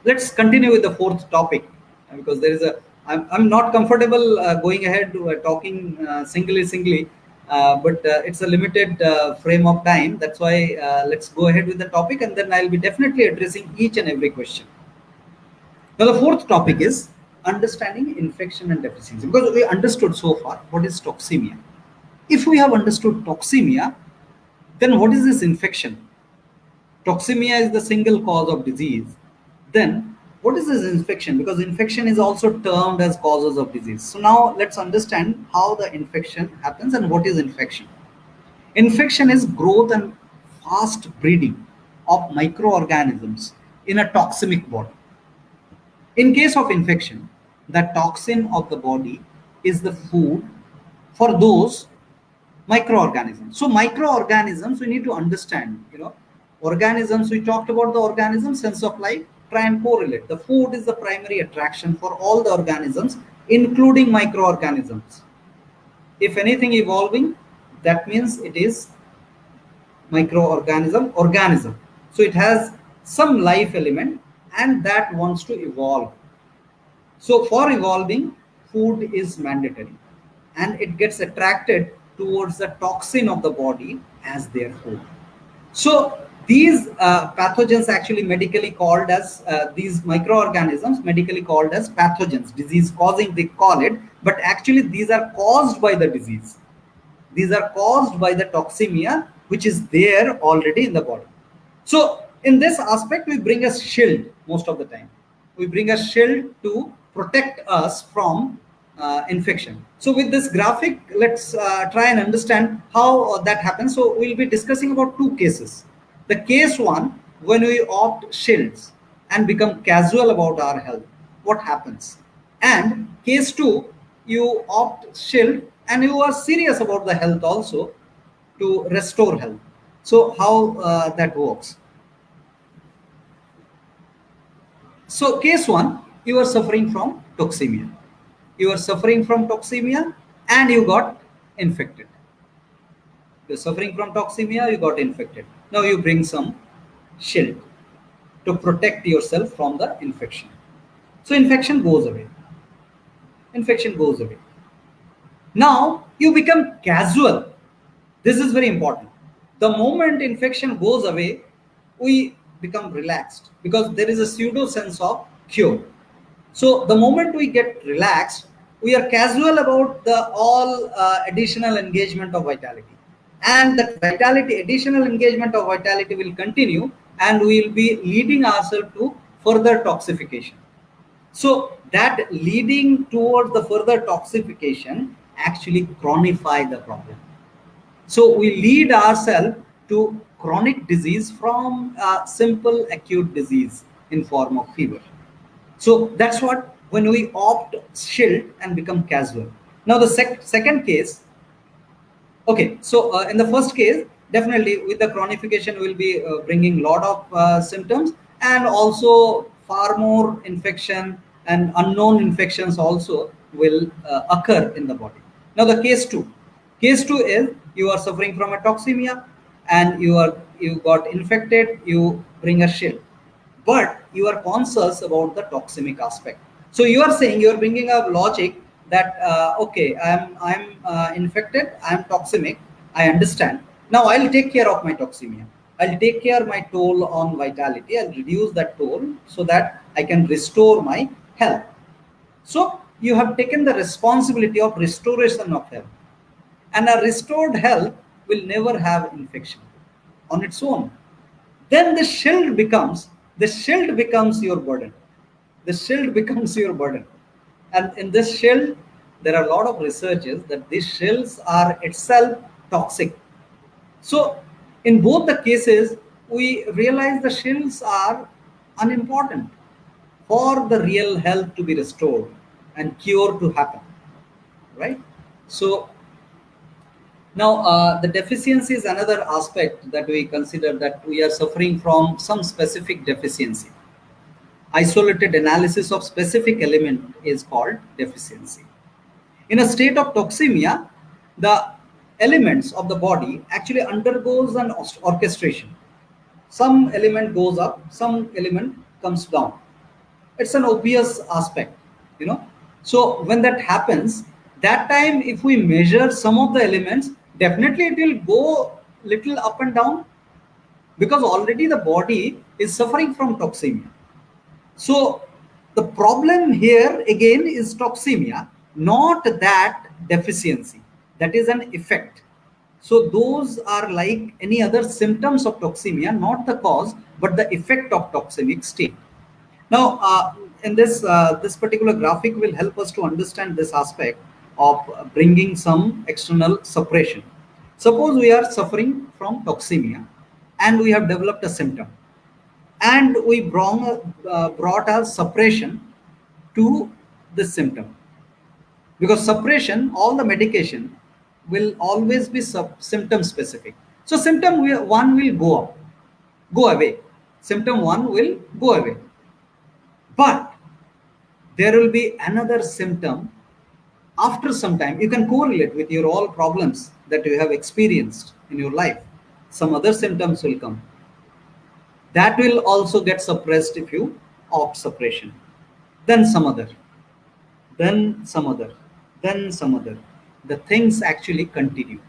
Let's continue with the fourth topic, because there is a I'm not comfortable going ahead talking singly, but it's a limited frame of time. That's why let's go ahead with the topic, and then I'll be definitely addressing each and every question. Now the fourth topic is understanding infection and deficiency, because we understood so far what is toxemia. If we have understood toxemia, then what is this infection? Toxemia is the single cause of disease. Then what is this infection? Because infection is also termed as causes of disease. So now let's understand how the infection happens and what is infection. Infection is growth and fast breeding of microorganisms in a toxemic body. In case of infection, the toxin of the body is the food for those microorganisms. So microorganisms, we need to understand, organisms, we talked about the organisms, sense of life, try and correlate. The food is the primary attraction for all the organisms, including microorganisms. If anything evolving, that means it is organism. So it has some life element, and that wants to evolve. So for evolving, food is mandatory, and it gets attracted towards the toxin of the body as their food. So these pathogens, actually medically called as these microorganisms, medically called as pathogens, disease causing they call it, but actually these are caused by the disease. These are caused by the toxemia, which is there already in the body. So in this aspect, we bring a shield most of the time. We bring a shield to protect us from infection. So with this graphic, let's try and understand how that happens. So we'll be discussing about two cases. The case one, when we opt shields and become casual about our health, what happens? And case two, you opt shield and you are serious about the health also, to restore health. So how that works? So case one, you are suffering from toxemia. You are suffering from toxemia and you got infected. You're suffering from toxemia, you got infected. Now you bring some shield to protect yourself from the infection. So infection goes away. Infection goes away. Now you become casual. This is very important. The moment infection goes away, we become relaxed because there is a pseudo sense of cure. So the moment we get relaxed, we are casual about the all additional engagement of vitality, and that vitality, additional engagement of vitality will continue, and we will be leading ourselves to further toxification. So that leading towards the further toxification actually chronify the problem. So we lead ourselves to chronic disease from simple acute disease in form of fever. So that's what when we opt shield and become casual. Now the second case. Okay, so in the first case, definitely with the chronification, we'll be bringing lot of symptoms, and also far more infection and unknown infections also will occur in the body. Now the case two is you are suffering from a toxemia, and you got infected. You bring a shield, but you are conscious about the toxemic aspect. So you are saying, you are bringing up logic that okay, I'm infected, I'm toxemic, I understand. Now I'll take care of my toxemia, I'll take care my toll on vitality, I'll reduce that toll so that I can restore my health. So you have taken the responsibility of restoration of health, and a restored health will never have infection on its own. Then the shield becomes your burden. The shield becomes your burden. And in this shield, there are a lot of researches that these shields are itself toxic. So in both the cases, we realize the shields are unimportant for the real health to be restored and cure to happen, right? So now, the deficiency is another aspect that we consider, that we are suffering from some specific deficiency. Isolated analysis of specific element is called deficiency. In a state of toxemia, the elements of the body actually undergoes an orchestration. Some element goes up, some element comes down. It's an obvious aspect, you know. So when that happens, that time if we measure some of the elements, definitely it will go little up and down, because already the body is suffering from toxemia. So the problem here again is toxemia, not that deficiency. That is an effect. So those are like any other symptoms of toxemia, not the cause, but the effect of toxemic state. Now, in this particular graphic will help us to understand this aspect of bringing some external suppression. Suppose we are suffering from toxemia and we have developed a symptom, and we brought a suppression to this symptom, because suppression, all the medication will always be symptom specific. So symptom one will go away. Symptom one will go away. But there will be another symptom after some time. You can correlate with your all problems that you have experienced in your life. Some other symptoms will come. That will also get suppressed if you opt suppression. Then some other. Then some other. Then some other. The things actually continue.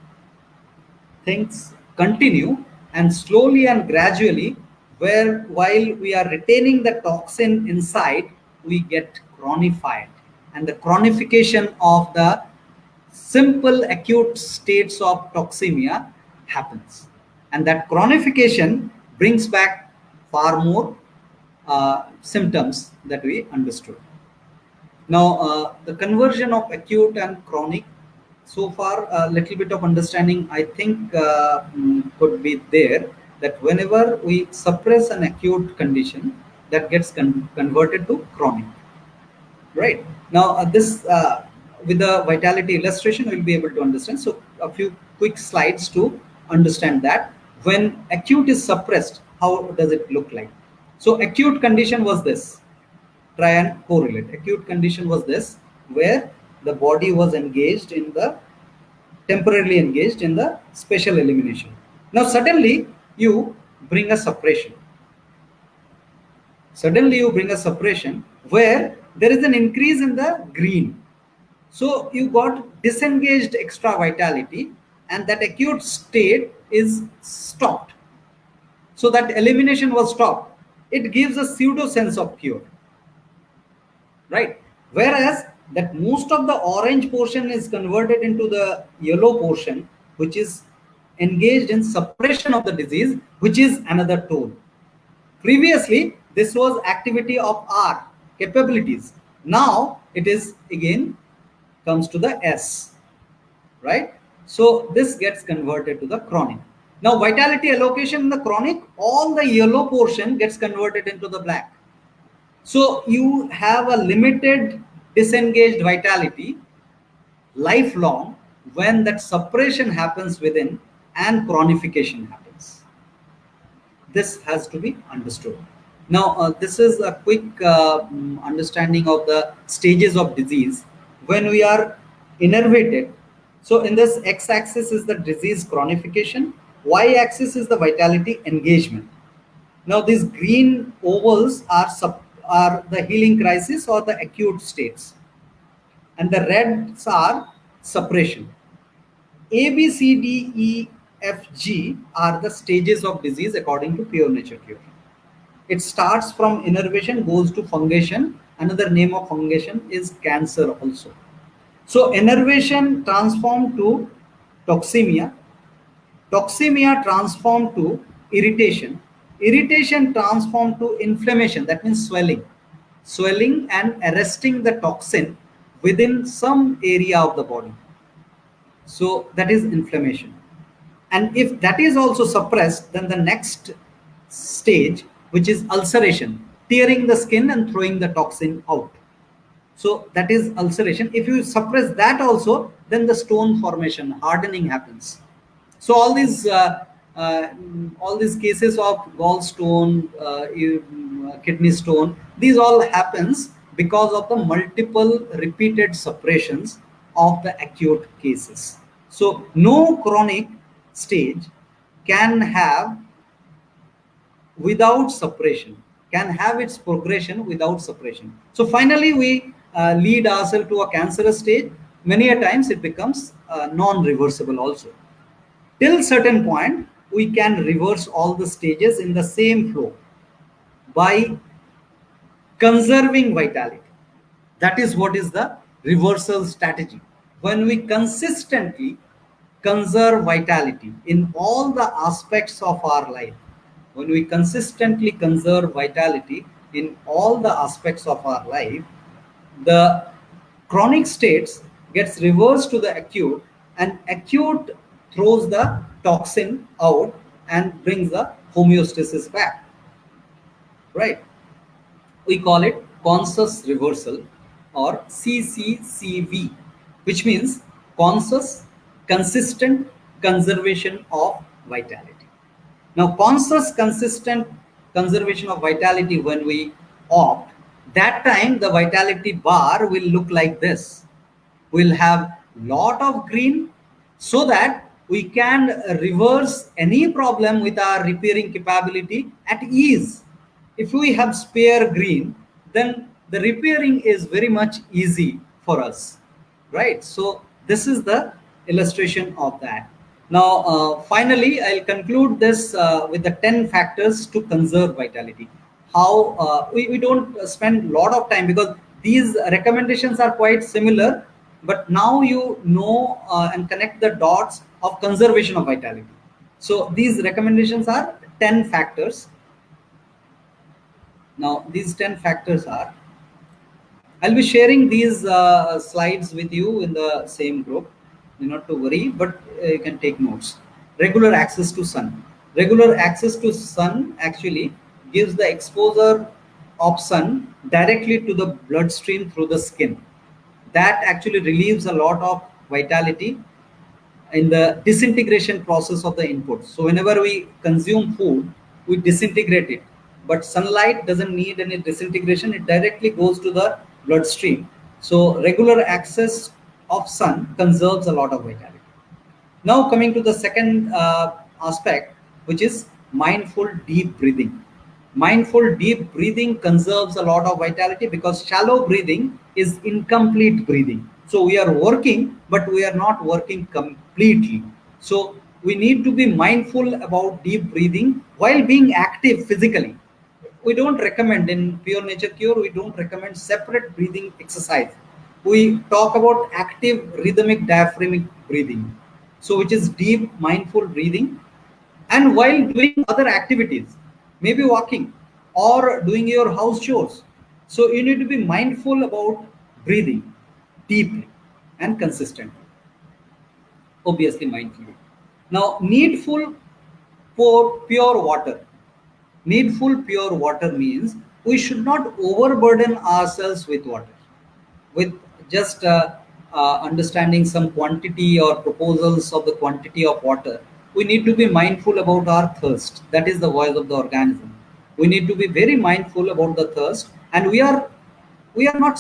Things continue, and slowly and gradually, while we are retaining the toxin inside, we get chronified, and the chronification of the simple acute states of toxemia happens, and that chronification brings back far more symptoms that we understood. Now, the conversion of acute and chronic, so far a little bit of understanding I think could be there, that whenever we suppress an acute condition, that gets converted to chronic. Right. Now, this with the vitality illustration, we'll be able to understand. So a few quick slides to understand that. When acute is suppressed, how does it look like? So acute condition was this. Try and correlate. Acute condition was this, where the body was temporarily engaged in the special elimination. Now suddenly you bring a suppression. Suddenly you bring a suppression where there is an increase in the green. So you got disengaged extra vitality, and that acute state is stopped. So that elimination was stopped. It gives a pseudo sense of cure, right? Whereas that most of the orange portion is converted into the yellow portion, which is engaged in suppression of the disease, which is another toll. Previously, this was activity of R, capabilities. Now it is again comes to the S, right? So this gets converted to the chronic. Now vitality allocation in the chronic, all the yellow portion gets converted into the black. So you have a limited disengaged vitality lifelong when that suppression happens within and chronification happens. This has to be understood. Now, this is a quick understanding of the stages of disease. When we are innervated, so in this x-axis is the disease chronification, y-axis is the vitality engagement. Now, these green ovals are the healing crisis or the acute states, and the reds are suppression. A, B, C, D, E, F, G are the stages of disease according to pure nature cure. It starts from innervation, goes to fungation. Another name of fungation is cancer also. So innervation transformed to toxemia. Toxemia transformed to irritation. Irritation transformed to inflammation. That means swelling. Swelling and arresting the toxin within some area of the body. So that is inflammation. And if that is also suppressed, then the next stage, which is ulceration, tearing the skin and throwing the toxin out. So that is ulceration. If you suppress that also, then the stone formation, hardening happens. So all these cases of gallstone, kidney stone, these all happens because of the multiple repeated suppressions of the acute cases. So no chronic stage can have without suppression, can have its progression without suppression. So finally we lead ourselves to a cancerous stage. Many a times it becomes non-reversible also. Till certain point we can reverse all the stages in the same flow by conserving vitality. That is what is the reversal strategy. When we consistently conserve vitality in all the aspects of our life, when we consistently conserve vitality in all the aspects of our life, the chronic states gets reversed to the acute, and acute throws the toxin out and brings the homeostasis back, right? We call it conscious reversal or CCCV, which means conscious consistent conservation of vitality. Now, conscious consistent conservation of vitality, when we opt, that time the vitality bar will look like this. We'll have lot of green so that we can reverse any problem with our repairing capability at ease. If we have spare green, then the repairing is very much easy for us, right? So this is the illustration of that. Now, finally, I'll conclude this with the 10 factors to conserve vitality. How we don't spend a lot of time because these recommendations are quite similar, but now you know and connect the dots of conservation of vitality. So these recommendations are 10 factors. Now, these 10 factors are, I'll be sharing these slides with you in the same group. Not to worry, but you can take notes. Regular access to sun. Regular access to sun actually gives the exposure of sun directly to the bloodstream through the skin. That actually relieves a lot of vitality in the disintegration process of the input. So whenever we consume food, we disintegrate it. But sunlight doesn't need any disintegration. It directly goes to the bloodstream. So regular access of sun conserves a lot of vitality. Now coming to the second aspect, which is mindful deep breathing. Mindful deep breathing conserves a lot of vitality because shallow breathing is incomplete breathing. So we are working, but we are not working completely. So we need to be mindful about deep breathing while being active physically. We don't recommend in Pure Nature Cure, we don't recommend separate breathing exercise. We talk about active rhythmic diaphragmic breathing. So which is deep mindful breathing, and while doing other activities, maybe walking or doing your house chores. So you need to be mindful about breathing deeply and consistently, obviously mindfully. Now, needful for pure water. Needful pure water means we should not overburden ourselves with water, with just understanding some quantity or proposals of the quantity of water. We need to be mindful about our thirst. That is the voice of the organism. We need to be very mindful about the thirst, and we are not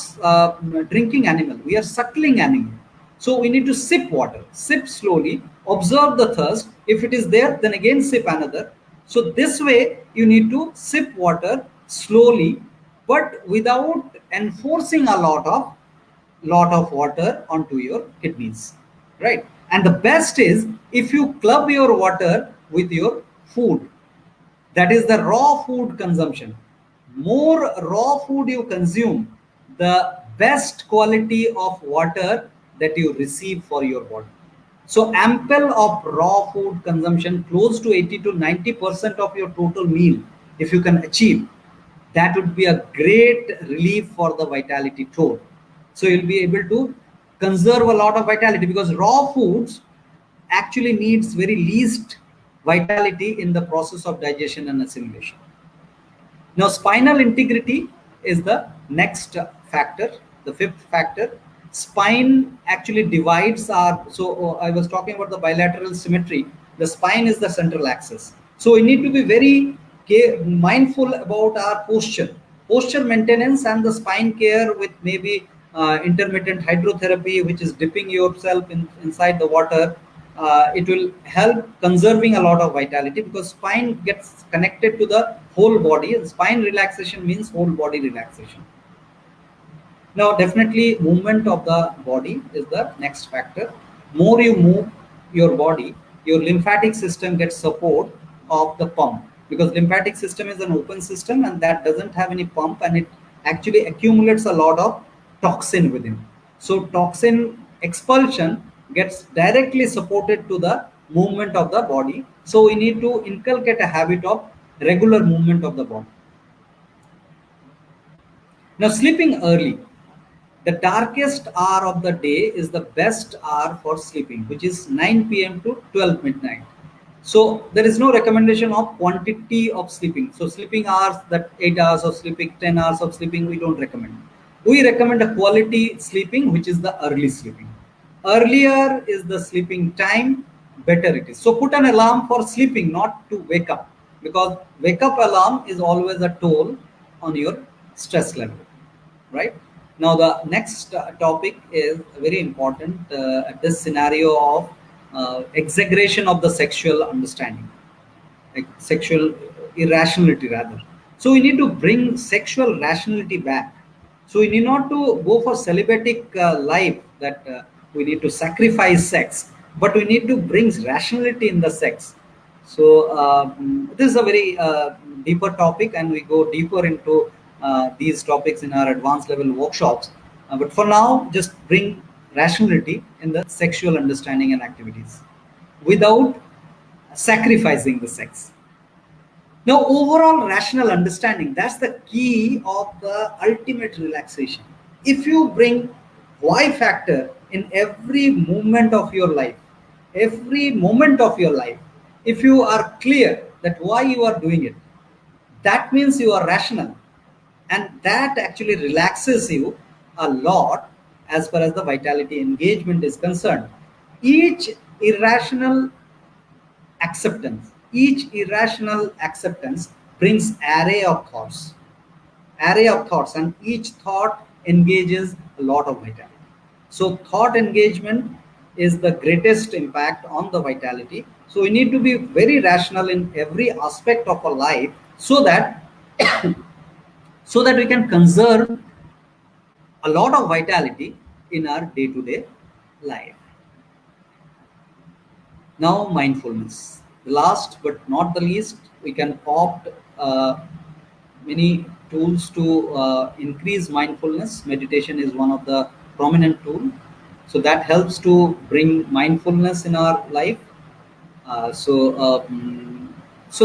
drinking animal. We are suckling animal. So we need to sip water, sip slowly, observe the thirst. If it is there, then again sip another. So this way, you need to sip water slowly, but without enforcing a lot of water onto your kidneys, right? And the best is if you club your water with your food, that is the raw food consumption. More raw food you consume, the best quality of water that you receive for your body. So ample of raw food consumption, close to 80 to 90% of your total meal, if you can achieve, that would be a great relief for the vitality toll. So you'll be able to conserve a lot of vitality, because raw foods actually needs very least vitality in the process of digestion and assimilation. Now, spinal integrity is the next factor, the fifth factor. Spine actually divides our, so I was talking about the bilateral symmetry. The spine is the central axis. So we need to be very mindful about our posture maintenance, and the spine care with maybe intermittent hydrotherapy, which is dipping yourself inside the water. It will help conserving a lot of vitality, because spine gets connected to the whole body. Spine relaxation means whole body relaxation. Now, definitely movement of the body is the next factor. More you move your body, your lymphatic system gets support of the pump, because lymphatic system is an open system and that doesn't have any pump, and it actually accumulates a lot of toxin within. So toxin expulsion gets directly supported to the movement of the body. So we need to inculcate a habit of regular movement of the body. Now, sleeping early. The darkest hour of the day is the best hour for sleeping, which is 9 p.m. to 12 midnight. So there is no recommendation of quantity of sleeping. So sleeping hours, that 8 hours of sleeping, 10 hours of sleeping, we don't recommend. We recommend a quality sleeping, which is the early sleeping. Earlier is the sleeping time, better it is. So put an alarm for sleeping, not to wake up, because wake up alarm is always a toll on your stress level, right? Now, the next topic is very important, this scenario of exaggeration of the sexual understanding, like sexual irrationality rather. So we need to bring sexual rationality back. So we need not to go for celibatic life, that we need to sacrifice sex, but we need to bring rationality in the sex. So this is a very deeper topic, and we go deeper into these topics in our advanced level workshops. But for now, just bring rationality in the sexual understanding and activities without sacrificing the sex. Now, overall rational understanding, that's the key of the ultimate relaxation. If you bring why factor in every moment of your life, every moment of your life, if you are clear that why you are doing it, that means you are rational. And that actually relaxes you a lot as far as the vitality engagement is concerned. Each irrational acceptance brings array of thoughts, and each thought engages a lot of vitality. So thought engagement is the greatest impact on the vitality. So we need to be very rational in every aspect of our life, so that we can conserve a lot of vitality in our day-to-day life. Now, mindfulness. Last but not the least, we can opt many tools to increase mindfulness. Meditation is one of the prominent tool. So that helps to bring mindfulness in our life. So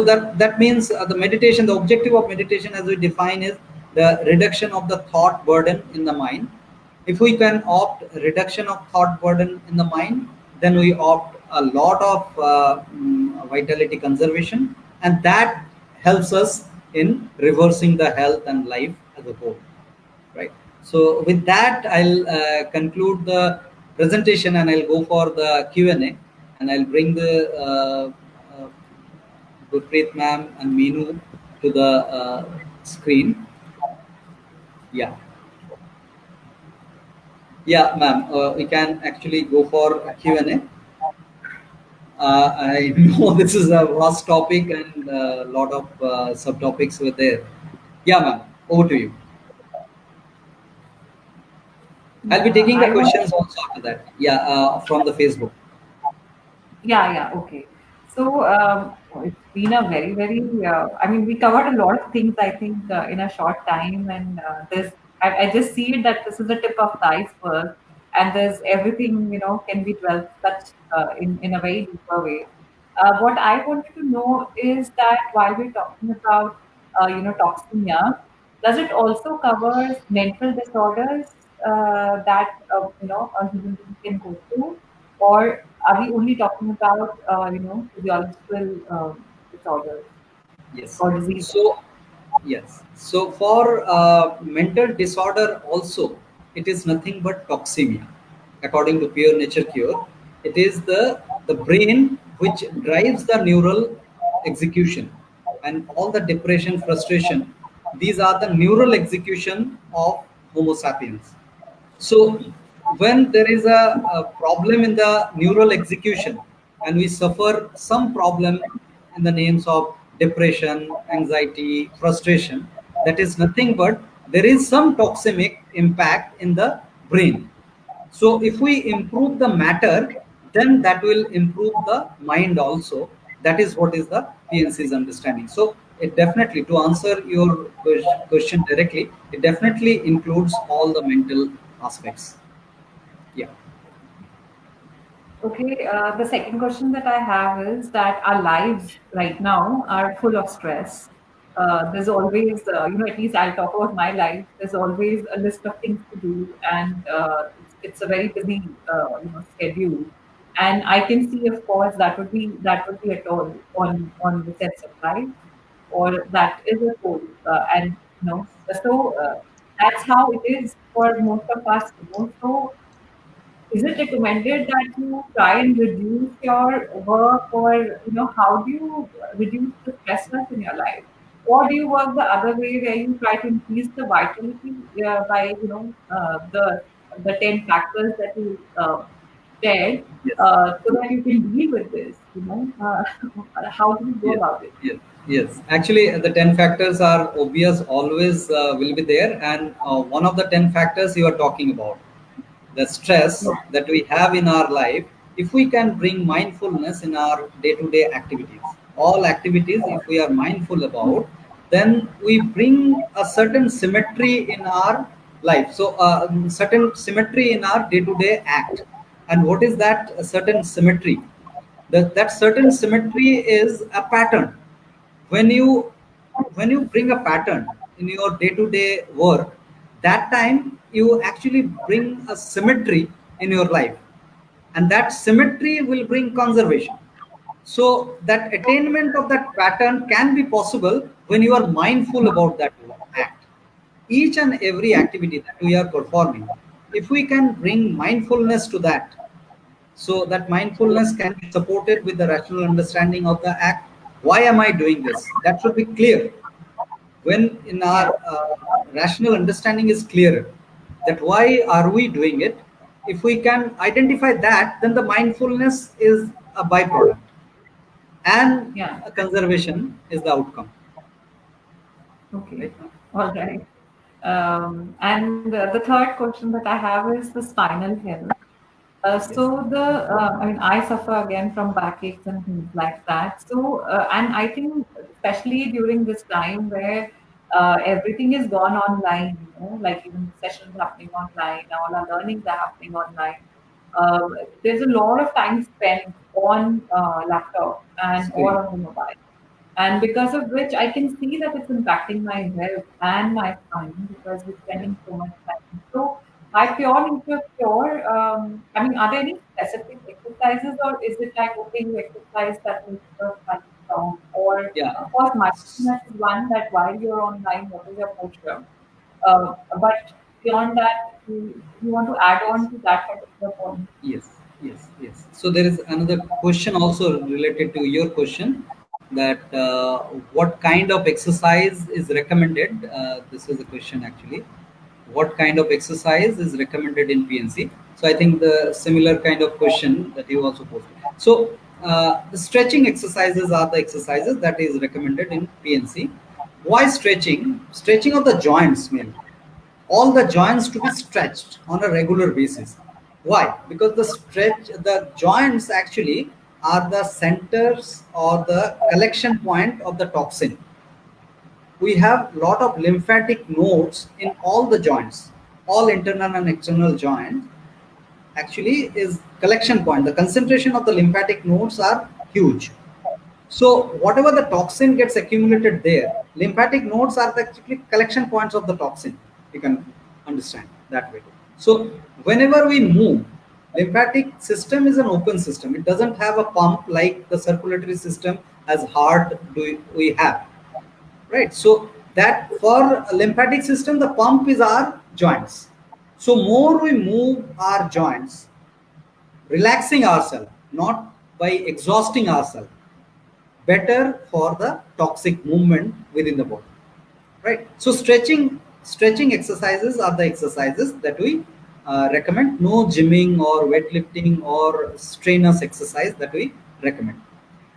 that means the meditation, the objective of meditation as we define is the reduction of the thought burden in the mind. If we can opt reduction of thought burden in the mind, then we opt a lot of vitality conservation, and that helps us in reversing the health and life as a whole, right? So with that, I'll conclude the presentation, and I'll go for the Q&A, and I'll bring the Gurpreet ma'am and Meenu to the screen. Yeah. Yeah, ma'am, we can actually go for a Q&A. I know this is a vast topic and a lot of subtopics were there. Yeah, ma'am, over to you. I'll be taking the I want. questions also after that. Yeah, from the Facebook. Yeah, okay. So it's been a very, I mean, we covered a lot of things, I think, in a short time. And I just see it that this is the tip of the iceberg, and there's everything, can be dwelt such in a very deeper way. What I wanted to know is that while we're talking about, toxemia, does it also cover mental disorders that, a human being can go through? Or are we only talking about, physiological disorders Yes. or diseases? So, yes. So for mental disorder also, it is nothing but toxemia. According to Pure Nature Cure, it is the brain which drives the neural execution, and all the depression, frustration. These are the neural execution of Homo sapiens. So when there is a problem in the neural execution, and we suffer some problem in the names of depression, anxiety, frustration, that is nothing but there is some toxemic impact in the brain. So if we improve the matter, then that will improve the mind also. That is what is the PNC's understanding. So it definitely, to answer your question directly, it definitely includes all the mental aspects. Yeah. Okay, the second question that I have is that our lives right now are full of stress. There's always, at least I'll talk about my life. There's always a list of things to do, and it's a very busy, schedule. And I can see, of course, that would be a toll on the sense of life, or that is a toll, and so that's how it is for most of us. So is it recommended that you try and reduce your work, or how do you reduce the stressors in your life? Or do you work the other way where you try to increase the vitality by the 10 factors that you shared, Yes. so that you can deal with this? How do you go Yes. about it? Yes. Yes. Actually, the 10 factors are obvious, always will be there. And one of the 10 factors you are talking about, the stress that we have in our life, if we can bring mindfulness in our day-to-day activities, all activities, if we are mindful about, then we bring a certain symmetry in our life. So certain symmetry in our day-to-day act. And what is that certain symmetry? That certain symmetry is a pattern. When you when you bring a pattern in your day-to-day work, that time you actually bring a symmetry in your life, and that symmetry will bring conservation. So that attainment of that pattern can be possible when you are mindful about that act. Each and every activity that we are performing, if we can bring mindfulness to that, so that mindfulness can be supported with the rational understanding of the act. Why am I doing this? That should be clear. When in Yeah. our rational understanding is clear, that why are we doing it? If we can identify that, then the mindfulness is a byproduct, and Yeah. conservation is the outcome. Okay. Right? All right. And the third question that I have is the spinal health. Yes. I mean, I suffer again from backaches and things like that. And I think especially during this time where everything is gone online, like even the sessions happening online, all our learnings are happening online. There's a lot of time spent on laptop and or Screen. on the mobile. And because of which I can see that it's impacting my health and my spine because we're Yeah. spending so much time. So, by pure nature, I mean, are there any specific exercises or is it like, okay, you exercise that makes your spine strong? Or, Yeah. of course, mindfulness is one that while you're online, what is your posture? But beyond that, you want to add on to that particular point. Yes, yes. So there is another question also related to your question that what kind of exercise is recommended? This is a question actually. What kind of exercise is recommended in PNC? So I think the similar kind of question that you also posted. So the stretching exercises are the exercises that is recommended in PNC. Why stretching? Stretching of the joints mainly, all the joints to be stretched on a regular basis. Why? Because the joints actually are the centers or the collection point of the toxin. We have lot of lymphatic nodes in all the joints, all internal and external joints actually is collection point. The concentration of the lymphatic nodes are huge. So whatever the toxin gets accumulated there, lymphatic nodes are the actually collection points of the toxin. You can understand that way. So whenever we move, lymphatic system is an open system. It doesn't have a pump like the circulatory system as heart do we have, right? So that for lymphatic system, the pump is our joints. So more we move our joints, relaxing ourselves, not by exhausting ourselves, better for the toxic movement within the body, right? So stretching exercises are the exercises that we recommend. No gymming or weightlifting or strenuous exercise that we recommend.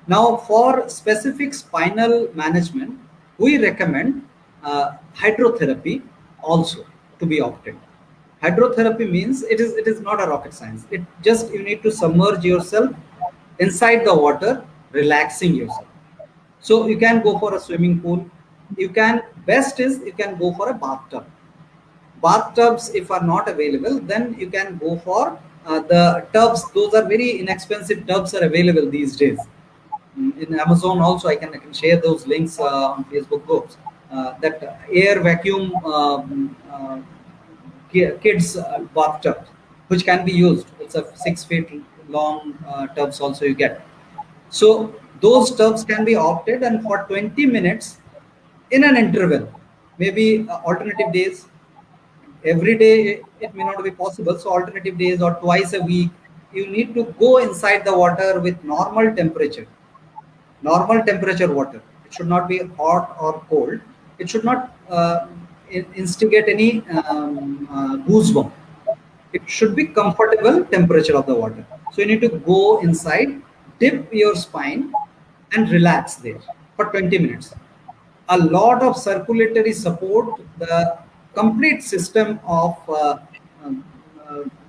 Now for specific spinal management, we recommend hydrotherapy also to be opted. Hydrotherapy means it is not a rocket science. It just you need to submerge yourself inside the water, relaxing yourself. So you can go for a swimming pool. You can best is you can go for a bathtub. Bathtubs, if are not available, then you can go for the tubs. Those are very inexpensive tubs are available these days. In Amazon also, I can share those links on Facebook groups. That air vacuum kids bathtub, which can be used. It's a 6 feet long tubs also you get. So those tubs can be opted, and for 20 minutes in an interval, maybe alternative days. Every day it may not be possible. So alternative days or twice a week, you need to go inside the water with normal temperature water. It should not be hot or cold. It should not instigate any goosebump. It should be comfortable temperature of the water. So you need to go inside, dip your spine, and relax there for 20 minutes. A lot of circulatory support, the complete system of um,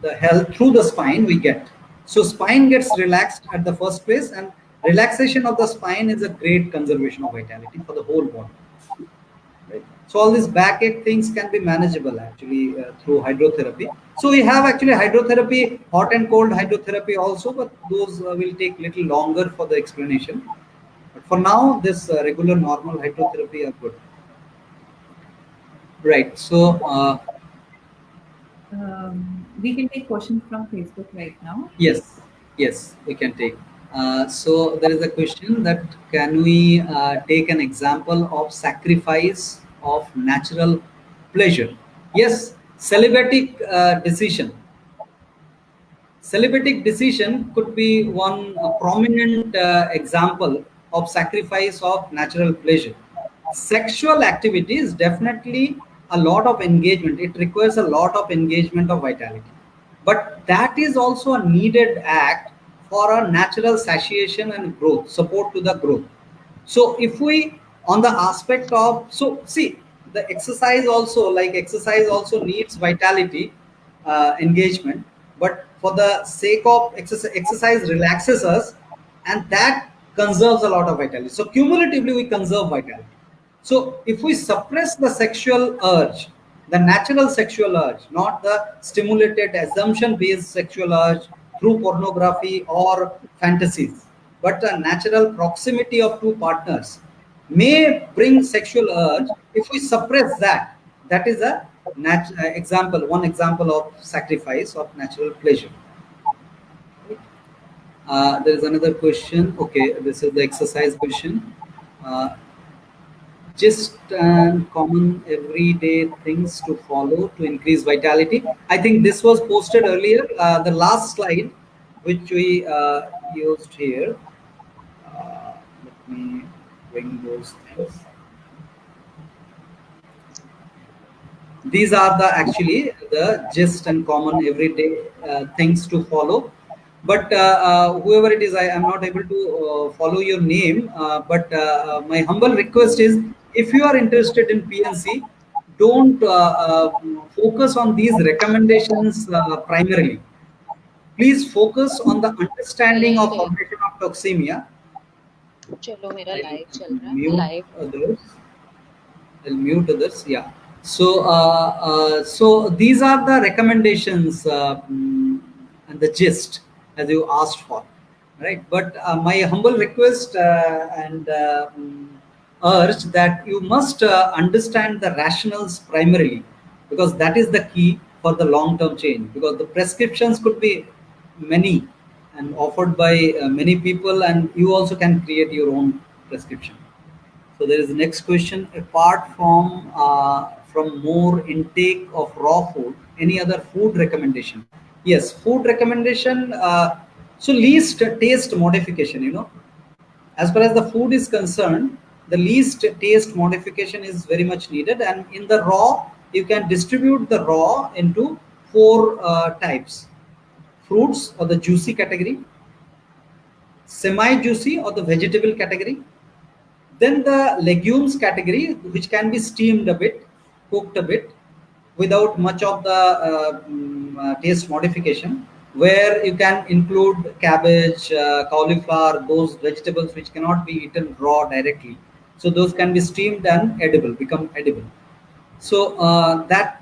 the health through the spine we get. So spine gets relaxed at the first place, and relaxation of the spine is a great conservation of vitality for the whole body. Right? So all these backache things can be manageable actually through hydrotherapy. So we have actually hydrotherapy, hot and cold hydrotherapy also, but those will take little longer for the explanation. But for now, this regular normal hydrotherapy are good. Right. So We can take questions from Facebook right now. yes, yes, we can take. So there is a question that can we take an example of sacrifice of natural pleasure? Yes, celibatic decision. Celibatic decision could be one prominent example of sacrifice of natural pleasure. Sexual activity is definitely a lot of engagement. It requires a lot of engagement of vitality. But that is also a needed act for a natural satiation and growth, support to the growth. So if we on the aspect of, so see, the exercise also, like exercise also needs vitality, engagement, but for the sake of exercise relaxes us, and that conserves a lot of vitality. So cumulatively we conserve vitality. So if we suppress the sexual urge, the natural sexual urge, not the stimulated assumption based sexual urge through pornography or fantasies, but the natural proximity of two partners may bring sexual urge. If we suppress that, that is a example, one example of sacrifice of natural pleasure. There is another question. Okay, this is the exercise question. Uh, just and common everyday things to follow to increase vitality. I think this was posted earlier. The last slide, which we used here. Let me bring those things. These are the actually the gist and common everyday things to follow. But whoever it is, I am not able to follow your name. But my humble request is, if you are interested in PNC, don't focus on these recommendations primarily. Please focus on the understanding of formation of toxemia. चलो मेरा I'll live चल रहा है mute live others. I'll mute others. Yeah. So these are the recommendations and the gist as you asked for, right? But my humble request and urge that you must understand the rationals primarily, because that is the key for the long-term change. Because the prescriptions could be many and offered by many people, and you also can create your own prescription. So there is the next question. Apart from more intake of raw food, any other food recommendation? Yes, food recommendation. So least taste modification. As far as the food is concerned, the least taste modification is very much needed. And in the raw, you can distribute the raw into four types: fruits or the juicy category, semi-juicy or the vegetable category, then the legumes category, which can be steamed a bit, cooked a bit, without much of the taste modification, where you can include cabbage, cauliflower, those vegetables which cannot be eaten raw directly. So those can be steamed and edible, become edible. So that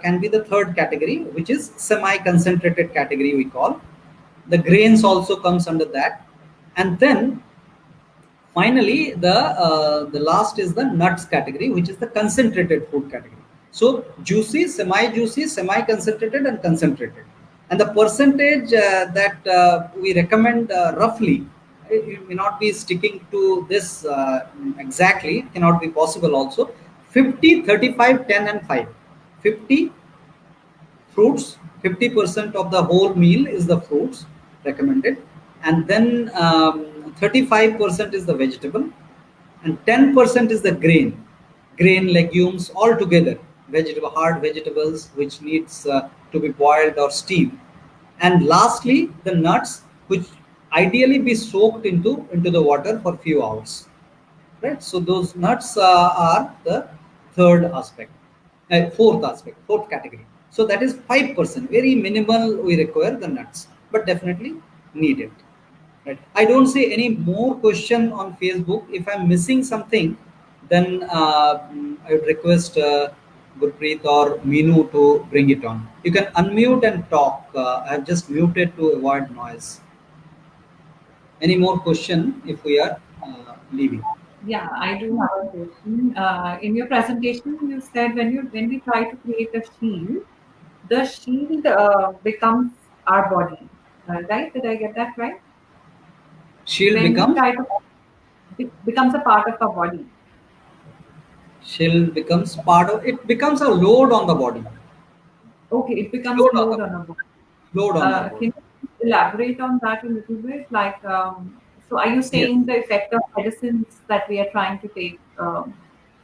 can be the third category, which is semi-concentrated category we call. The grains also comes under that. And then finally, the last is the nuts category, which is the concentrated food category. So juicy, semi-juicy, semi-concentrated, and concentrated. And the percentage that we recommend roughly, it may not be sticking to this exactly, cannot be possible also. 50, 35, 10, and 5. 50 fruits, 50% of the whole meal is the fruits recommended, and then 35% is the vegetable, and 10% is the grain, legumes, all together, hard vegetables which needs to be boiled or steamed, and lastly the nuts, which ideally be soaked into the water for few hours, right? So those nuts are the third aspect, fourth category. So that is 5%, very minimal we require the nuts, but definitely needed. Right. I don't see any more question on Facebook. If I'm missing something, then I would request Gurpreet or Meenu to bring it on. You can unmute and talk. I've just muted to avoid noise. Any more question if we are leaving? Yeah, I do have a question. In your presentation, you said when we try to create a shield, the shield becomes our body, right? Did I get that right? Shield When we becomes try to becomes a part of our body. shield becomes part of it, becomes a load on the body. Okay, it becomes Load on load the on our body. load on the body. Can you elaborate on that a little bit? Like, so are you Yes. saying the effect of medicines that we are trying to take,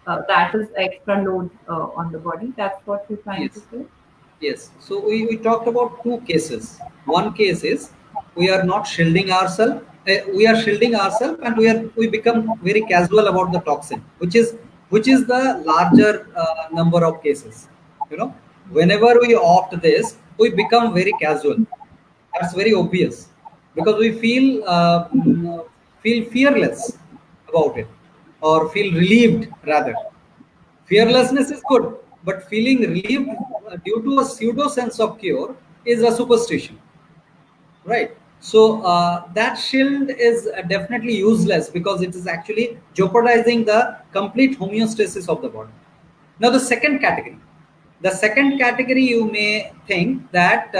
that is extra load on the body? That's what you're trying to Yes. say? Yes. So we talked about two cases. One case is we are not shielding ourselves. We are shielding ourselves, and we become very casual about the toxin, which is which is the larger number of cases. Whenever we opt this, we become very casual. That's very obvious, because we feel fearless about it, or feel relieved rather. Fearlessness is good, but feeling relieved due to a pseudo sense of cure is a superstition, right? So that shield is definitely useless, because it is actually jeopardizing the complete homeostasis of the body. Now the second category, you may think that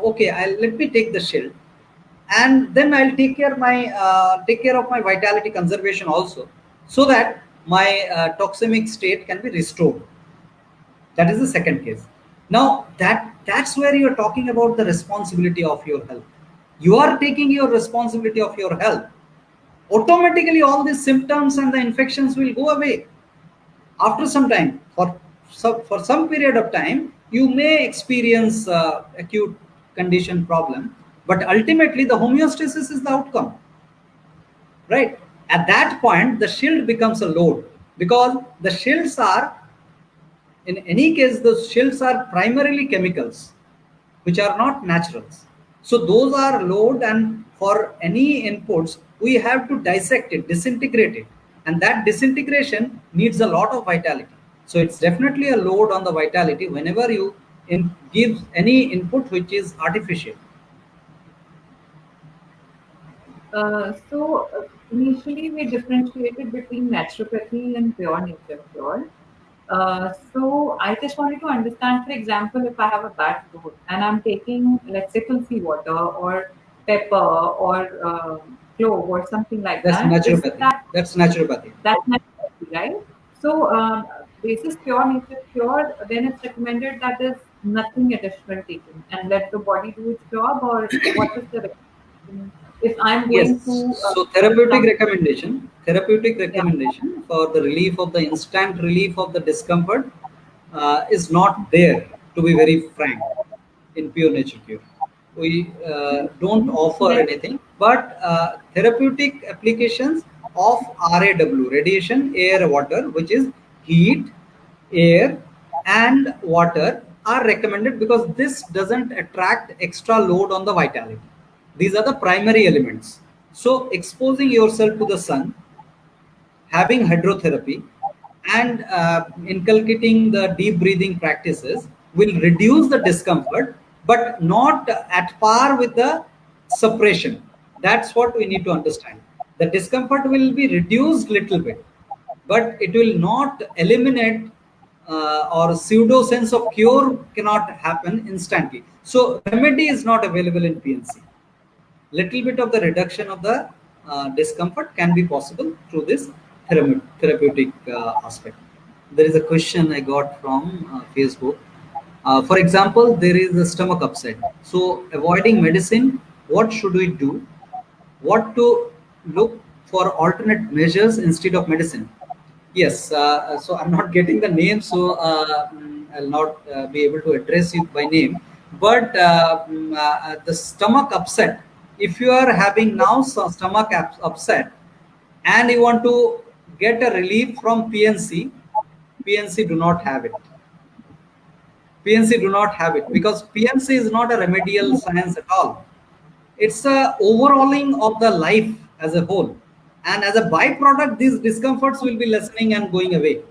okay, let me take the shield, and then I'll take care of my vitality conservation also, so that my toxemic state can be restored. That is the second case. Now that's where you're talking about the responsibility of your health. You are taking your responsibility of your health. Automatically, all these symptoms and the infections will go away after some time. For some period of time, you may experience acute condition problem, but ultimately the homeostasis is the outcome, right? At that point, the shield becomes a load, because the shields are, in any case, the shields are primarily chemicals, which are not naturals. So those are load, and for any inputs, we have to dissect it, disintegrate it. And that disintegration needs a lot of vitality. So it's definitely a load on the vitality whenever you give any input which is artificial. Initially we differentiated between naturopathy and pure nature cure. So I just wanted to understand, for example, if I have a bad throat and I'm taking, let's say, tulsi water or pepper or clove or something like That's that, is naturopathy. That's naturopathy. that's naturopathy, right? So basis pure nature cure, then it's recommended that there's nothing additional taken and let the body do its job, or what is the recommendation if I'm Yes. going to So therapeutic yeah. recommendation for the relief of the instant relief of the discomfort is not there, to be very frank, in pure nature cure. We don't offer Then anything, but therapeutic applications of RAW, radiation, air, water, which is heat, air, and water, are recommended, because this doesn't attract extra load on the vitality. These are the primary elements. So exposing yourself to the sun, having hydrotherapy, and inculcating the deep breathing practices will reduce the discomfort, but not at par with the suppression. That's what we need to understand. The discomfort will be reduced little bit, but it will not eliminate, or pseudo sense of cure cannot happen instantly. So remedy is not available in PNC. Little bit of the reduction of the discomfort can be possible through this therapeutic aspect. There is a question I got from Facebook. For example, there is a stomach upset. So avoiding medicine, what should we do? What to look for alternate measures instead of medicine? Yes, so I'm not getting the name, so I'll not be able to address you by name. But the stomach upset, if you are having now some stomach upset and you want to get a relief from PNC, PNC do not have it. PNC do not have it, because PNC is not a remedial science at all. It's a overhauling of the life as a whole, and as a byproduct, these discomforts will be lessening and going away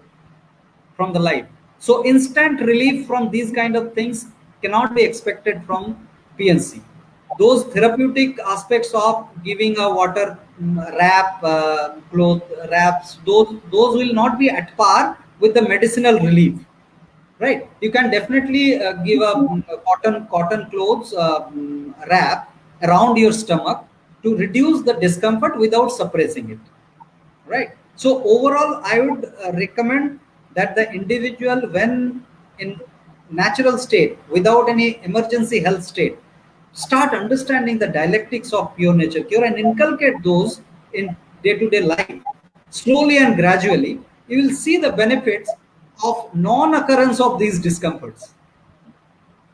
from the life. So instant relief from these kind of things cannot be expected from PNC. Those therapeutic aspects of giving a water wrap, cloth wraps, those will not be at par with the medicinal relief, right? You can definitely give a cotton clothes wrap around your stomach to reduce the discomfort without suppressing it, right? So overall, I would recommend that the individual, when in natural state without any emergency health state, start understanding the dialectics of pure nature cure and inculcate those in day-to-day life. Slowly and gradually, you will see the benefits of non-occurrence of these discomforts,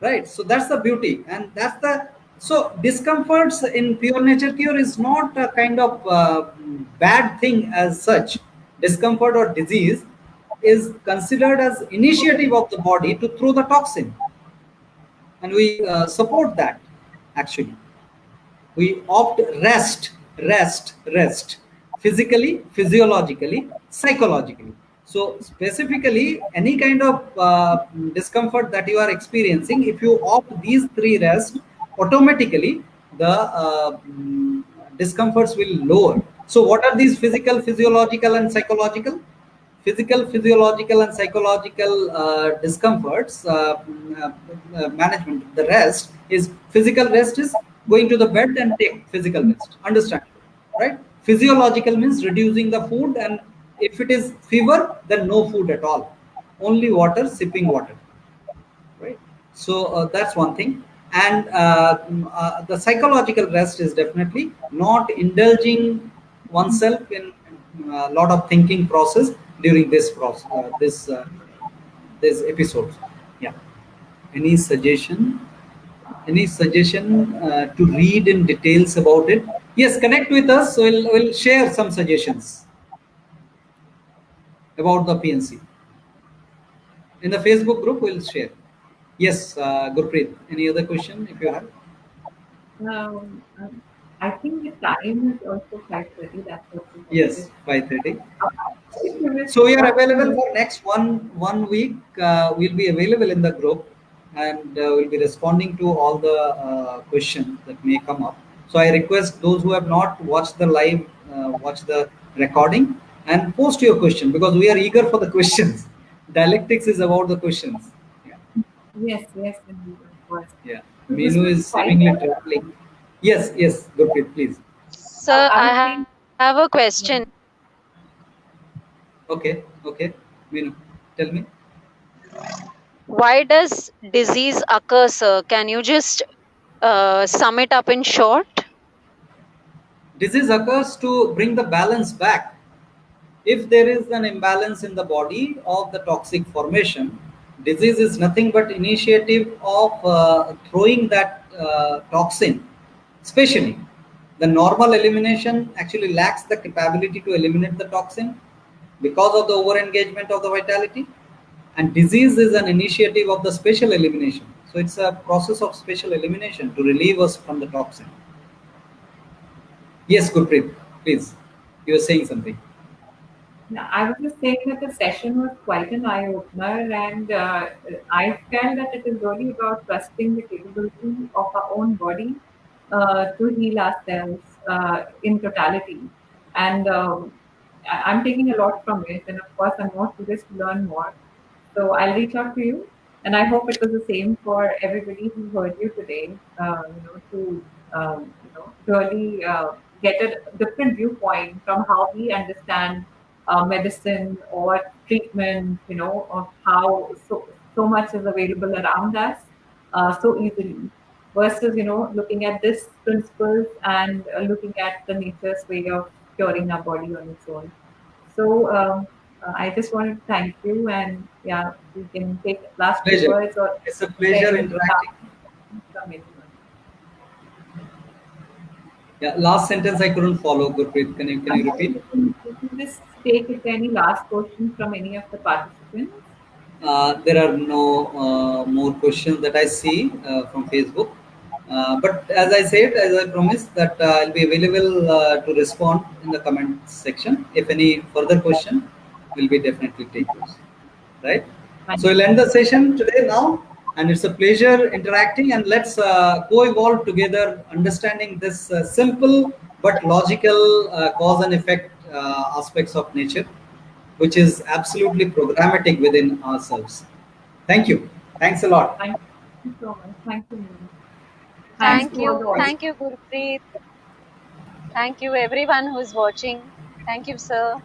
right? So that's the beauty, and that's the, so discomforts in pure nature cure is not a kind of bad thing as such, discomfort or disease. is considered as initiative of the body to throw the toxin, and we support that. Actually, we opt rest, physically, physiologically, psychologically. So specifically, any kind of discomfort that you are experiencing, if you opt these three rest, automatically the discomforts will lower. So what are these physical, physiological and psychological? Physical, physiological and psychological discomforts management. The rest is physical rest is going to the bed and take physical rest. Understand, right? Physiological means reducing the food, and if it is fever, then no food at all, only water, sipping water, right? So that's one thing. And the psychological rest is definitely not indulging oneself in a lot of thinking process during this process, this episode. Yeah. Any suggestion? Any suggestion to read in details about it? Yes, connect with us. So we'll share some suggestions about the PNC in the Facebook group. We'll share. Yes, Gurpreet. Any other question if you have? I think the time is also 5:30. That's what we Yes, wanted. 5:30. Curious So we are what available you- for next one week. We'll be available in the group, and we'll be responding to all the questions that may come up. So I request those who have not watched the live, watch the recording and post your question, because we are eager for the questions. Dialectics is about the questions. Yeah, Yes, indeed, of course. yeah. So this Menu was is quite. seemingly traveling. Yes, yes, Gurpreet, please. Sir, I I was saying, have a question. yeah. Okay, okay. Menu, tell me. Why does disease occur, sir? Can you just sum it up in short? Disease occurs to bring the balance back. If there is an imbalance in the body of the toxic formation, disease is nothing but initiative of throwing that toxin. Especially, the normal elimination actually lacks the capability to eliminate the toxin because of the over engagement of the vitality, and disease is an initiative of the special elimination. So it's a process of special elimination to relieve us from the toxin. Yes, Gurpreet, please. You were saying something. Yeah, I was just saying that the session was quite an eye opener, and I felt that it is really about trusting the capability of our own body to heal ourselves in totality. And I'm taking a lot from it, and of course, I'm more curious to learn more. So I'll reach out to you, and I hope it was the same for everybody who heard you today. To really get a different viewpoint from how we understand medicine or treatment. Of how so much is available around us so easily. Versus, looking at this principles and looking at the nature's way of curing our body on its own. So I just wanted to thank you, and yeah, we can take last few Pleasure. words or It's a is there pleasure any interacting. last from anyone. Yeah, last sentence I couldn't follow, Gurpreet. Can you I'm repeat? sorry, you can just take if there any last questions from any of the participants. There are no more questions that I see from Facebook. But as I said, as I promised, that I'll be available to respond in the comment section. If any further question, we'll be definitely take those. Right? Thank So we'll end the session today now, and it's a pleasure interacting. And let's co-evolve together, understanding this simple but logical cause and effect aspects of nature, which is absolutely programmatic within ourselves. Thank you. Thanks a lot. thank you so much. Thank you, Mimi. Thanks Thank to all the you. audience. Thank you, Gurpreet. Thank you, everyone who's watching. Thank you, sir.